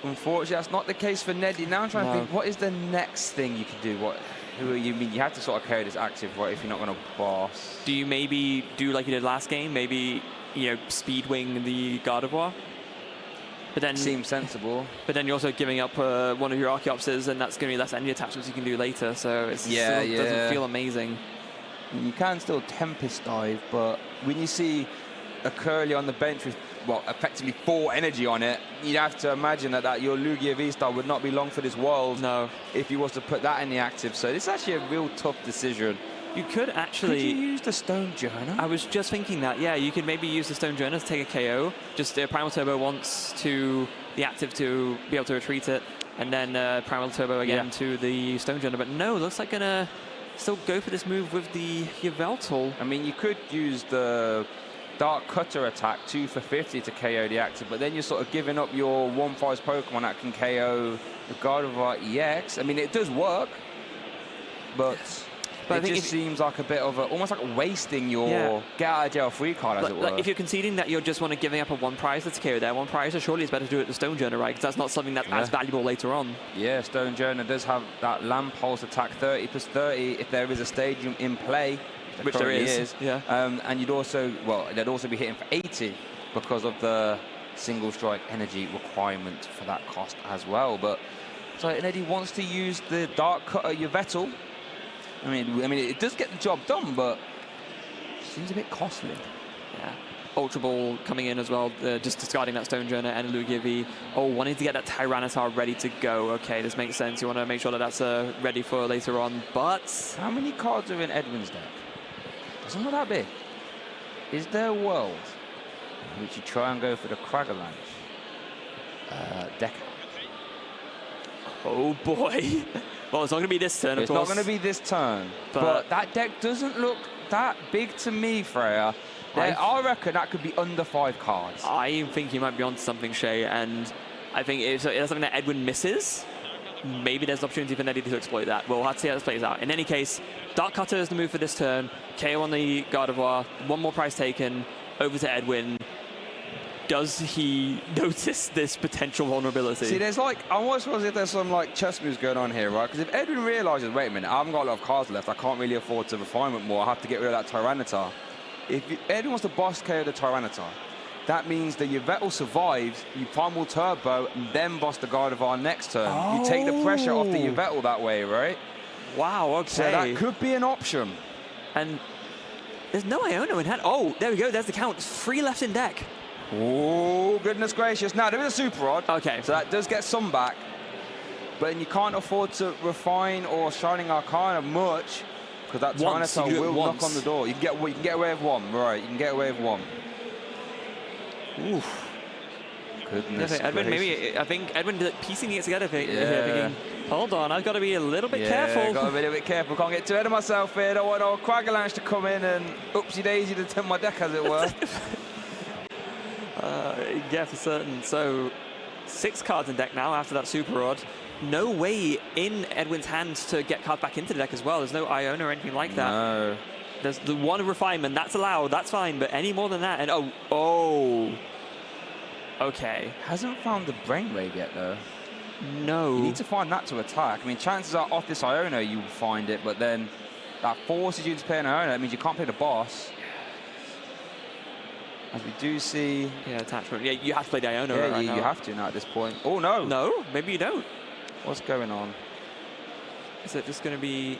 unfortunately, that's not the case for Neddy. Now I'm trying to think, what is the next thing you can do? You mean you have to sort of carry this active, right, if you're not going to boss? Do you maybe do like you did last game? Maybe, you know, speed wing the Gardevoir? But then seems sensible. But then you're also giving up one of your Archeopses, and that's going to be less energy attachments you can do later. So it doesn't feel amazing. You can still Tempest Dive, but when you see a Curly on the bench with, well, effectively 4 energy on it, you'd have to imagine that your Lugia V-Star would not be long for this world. No. If you was to put that in the active. So it's actually a real tough decision. You could actually... Could you use the Stone Journer? I was just thinking that, yeah. You could maybe use the Stone Journer to take a KO. Just Primal Turbo wants to the active to be able to retreat it. And then Primal Turbo again to the Stone Journer. But no, looks like gonna still go for this move with the Yveltal. I mean, you could use the Dark Cutter attack 2 for 50 to KO the active, but then you're sort of giving up your 1-prize Pokemon that can KO the Gardevoir EX. I mean, it does work, but it just seems like a bit of almost like wasting your get out of jail free card, as it were. Like if you're conceding that you're just want to giving up a 1-prize to KO their 1-prize, so surely it's better to do it the Stone Journer, right? Because that's not something that's as valuable later on. Yeah, Stone Journer does have that Land Pulse attack 30 plus 30 if there is a stadium in play. Which there is. Yeah. And you'd also, they'd also be hitting for 80 because of the single strike energy requirement for that cost as well. But so Neddy wants to use the Dark Cutter Yveltal. I mean, it does get the job done, but it seems a bit costly. Yeah. Ultra Ball coming in as well, just discarding that Stone Journer and Lugia V. Oh, wanting to get that Tyranitar ready to go. Okay, this makes sense. You want to make sure that that's ready for later on. But how many cards are in Edwyn's deck? Doesn't look that big. Is there a world in which you try and go for the Cragalanche deck? Oh boy. Well, it's not going to be this turn, of course. It's not going to be this turn. But that deck doesn't look that big to me, Freya. I reckon that could be under 5 cards. I think you might be onto something, Shay, and I think it's something that Edwyn misses. Maybe there's an opportunity for Neddy to exploit that. We'll have to see how this plays out. In any case, Dark Cutter is the move for this turn. KO on the Gardevoir. 1 more prize taken. Over to Edwyn. Does he notice this potential vulnerability? See, there's like, I almost feel as if there's some like chess moves going on here, right? Because if Edwyn realizes, wait a minute, I haven't got a lot of cards left. I can't really afford to refinement more. I have to get rid of that Tyranitar. If Edwyn wants to boss KO the Tyranitar, that means the Yveltal survives, you Primal Turbo, and then boss the Gardevoir next turn. You take the pressure off the Yveltal that way, right? Wow, okay. So that could be an option. And there's no Iono in hand. Oh, there we go. There's the count. 3 left in deck. Oh, goodness gracious. Now, there is a Super Rod. Okay. So that does get some back. But then you can't afford to refine or Shining Arcana much, because that Tyranitar will knock on the door. You can get away with 1. Right, you can get away with 1. Oof. Goodness Edwyn, maybe, I think Edwyn piecing it together, thinking, hold on, I've got to be a little bit careful. Got to be a little bit careful. Can't get too ahead of myself here. Don't want old Cragalanche to come in and oopsie-daisy to turn my deck, as it were. Yeah, for certain. So 6 cards in deck now after that Super Rod. No way in Edwyn's hands to get cards back into the deck as well. There's no Iono or anything like that. No. There's the 1 refinement, that's allowed, that's fine, but any more than that, and oh. Okay. Hasn't found the Brainwave yet, though. No. You need to find that to attack. I mean, chances are off this Iono you will find it, but then that forces you to play an Iono. That means you can't play the boss. As we do see... Yeah, attachment. Yeah, you have to play the Iono right now. You have to now at this point. Oh, no. No, maybe you don't. What's going on? Is it just going to be...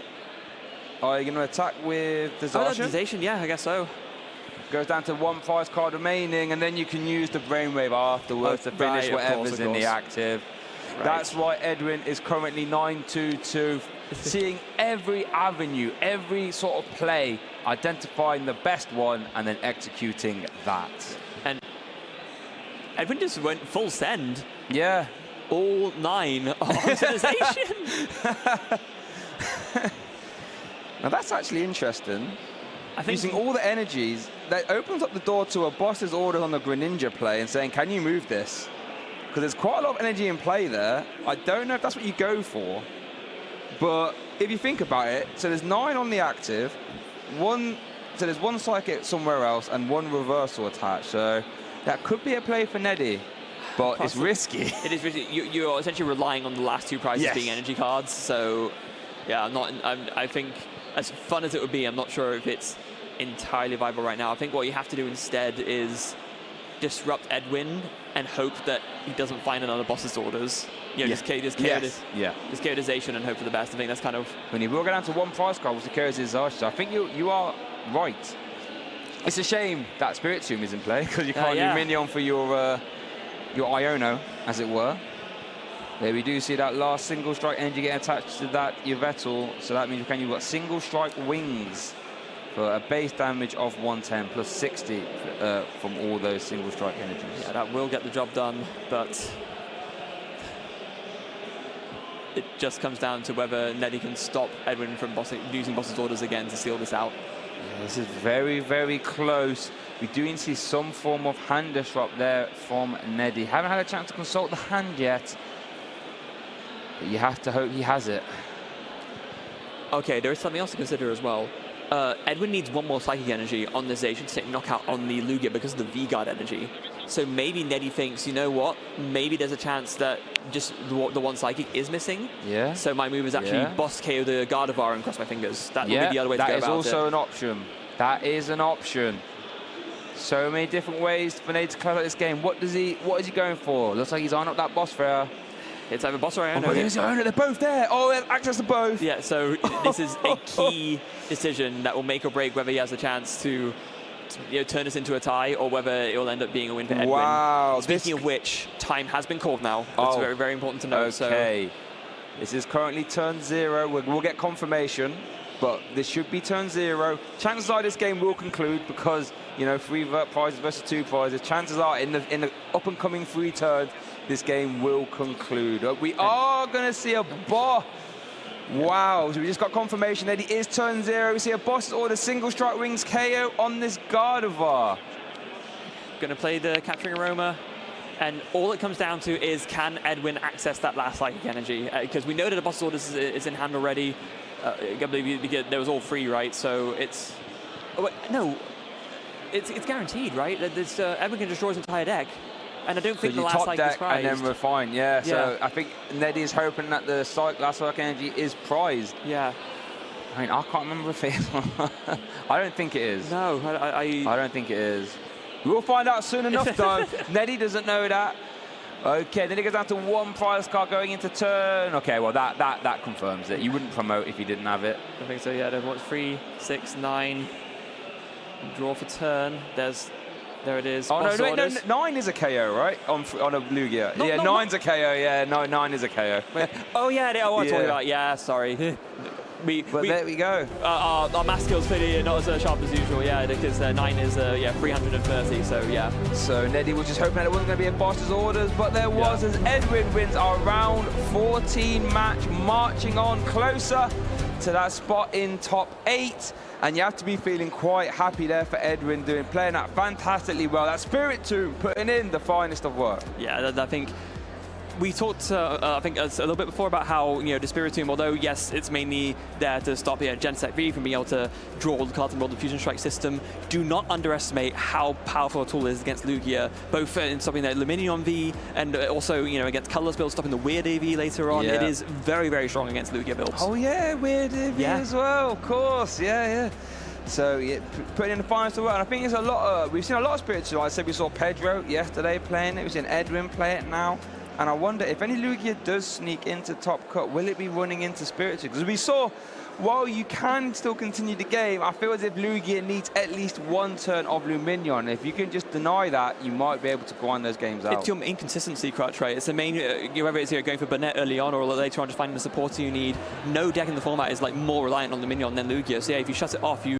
Are you going to attack with Desation? Yeah, I guess so. Goes down to 1 prize card remaining, and then you can use the Brainwave afterwards to finish whatever's in the active. Right. That's why Edwyn is currently 9-2-2, seeing every avenue, every sort of play, identifying the best one, and then executing that. And Edwyn just went full send. Yeah. All 9 on Desation. Now that's actually interesting. I think using all the energies, that opens up the door to a boss's order on the Greninja play and saying, can you move this? Because there's quite a lot of energy in play there. I don't know if that's what you go for, but if you think about it, so there's 9 on the active, so there's 1 Psychic somewhere else and 1 reversal attached. So that could be a play for Neddy, but it's risky. It is risky. You're essentially relying on the last 2 prizes being energy cards. So yeah, I think as fun as it would be, I'm not sure if it's entirely viable right now. I think what you have to do instead is disrupt Edwyn and hope that he doesn't find another boss's orders. You know, just KO Desation and hope for the best. I think that's kind of... When you will go down to 1 prize card, which KO Desation, I think you are right. It's a shame that Spiritomb is in play, because you can't do Minion for your Iono, as it were. There we do see that last single strike energy get attached to that Yveltal, so that means you've got single strike wings for a base damage of 110 plus 60 from all those single strike energies. Yeah, that will get the job done, but it just comes down to whether Neddy can stop Edwyn from using boss's orders again to seal this out. Yeah, this is very, very close. We do need to see some form of hand disrupt there from Neddy. Haven't had a chance to consult the hand yet, but you have to hope he has it. Okay, there is something else to consider as well. Edwyn needs one more Psychic Energy on this Asian to take knockout on the Lugia because of the V-Guard energy. So maybe Neddy thinks, you know what, maybe there's a chance that just the one Psychic is missing. Yeah. So my move is actually boss KO the Gardevoir and cross my fingers. That would be the other way to go about it. That is also an option. That is an option. So many different ways for Neddy to close out this game. What is he going for? Looks like he's eyeing up that boss for It's either boss or Iono. Oh, there's Iono. They're both there. Oh, they have access to both. Yeah, so this is a key decision that will make or break whether he has a chance to turn this into a tie or whether it will end up being a win for Edwyn. Wow. Speaking of which, time has been called now. That's very, very important to note. Okay. This is currently turn 0. We'll get confirmation, but this should be turn 0. Chances are this game will conclude because, 3 prizes versus 2 prizes. Chances are in the up-and-coming 3 turns, this game will conclude. We are going to see a boss. Wow, so we just got confirmation that he is turn 0. We see a boss order single strike wings KO on this Gardevoir. Going to play the Capturing Aroma, and all it comes down to is can Edwyn access that last Psychic Energy? Because we know that the boss order is in hand already. I believe there was all 3, right? So it's... Oh, wait, no, it's guaranteed, right? That Edwyn can destroy his entire deck. And I don't think the last Psychic is prized. And then we're fine, yeah. So I think Neddy is hoping that the last Psychic Energy is prized. Yeah. I mean, I can't remember if it is. I don't think it is. No, I don't think it is. We'll find out soon enough, though. Neddy doesn't know that. Okay, then it goes down to 1 prize card going into turn. Okay, well, that confirms it. You wouldn't promote if you didn't have it. I think so, yeah. There's 3, 6, 9. Draw for turn. There it is. Oh, no, 9 is a KO, right? On a Lugia. Yeah, 9's a KO, yeah. No, 9 is a KO. Oh, yeah, I was talking about, yeah, sorry. There we go. Our math skills clearly not as sharp as usual, yeah, because 9 is, 330, so yeah. So Neddy was just hoping that it wasn't going to be a boss's orders, but there was, as Edwyn wins our round 14 match, marching on closer to that spot in top 8. And you have to be feeling quite happy there for Edwyn, playing that fantastically well. That Spirit Tomb, putting in the finest of work. Yeah, I think we talked, I think, a little bit before about how, the Spirit Tomb, although, yes, it's mainly there to stop Genesect V from being able to draw all the cards and roll the Fusion Strike system, do not underestimate how powerful a tool it is against Lugia, both in stopping the Luminion V and also, against colorless builds, stopping the Weird AV later on. It is very, very strong against Lugia builds. Oh, yeah, Weird AV as well, of course, yeah. So, putting in the finest of work. And I think there's a lot we've seen a lot of Spirits. Like I said, we saw Pedro yesterday playing it. We've seen Edwyn play it now. And I wonder if any Lugia does sneak into top cut, will it be running into Spiritual? Because we saw, while you can still continue the game, I feel as if Lugia needs at least 1 turn of Luminion. If you can just deny that, you might be able to grind those games out. It's your inconsistency crutch, right? It's the main, whether it's going for Burnett early on or later on, just finding the supporter you need. No deck in the format is more reliant on Luminion than Lugia. So yeah, if you shut it off, you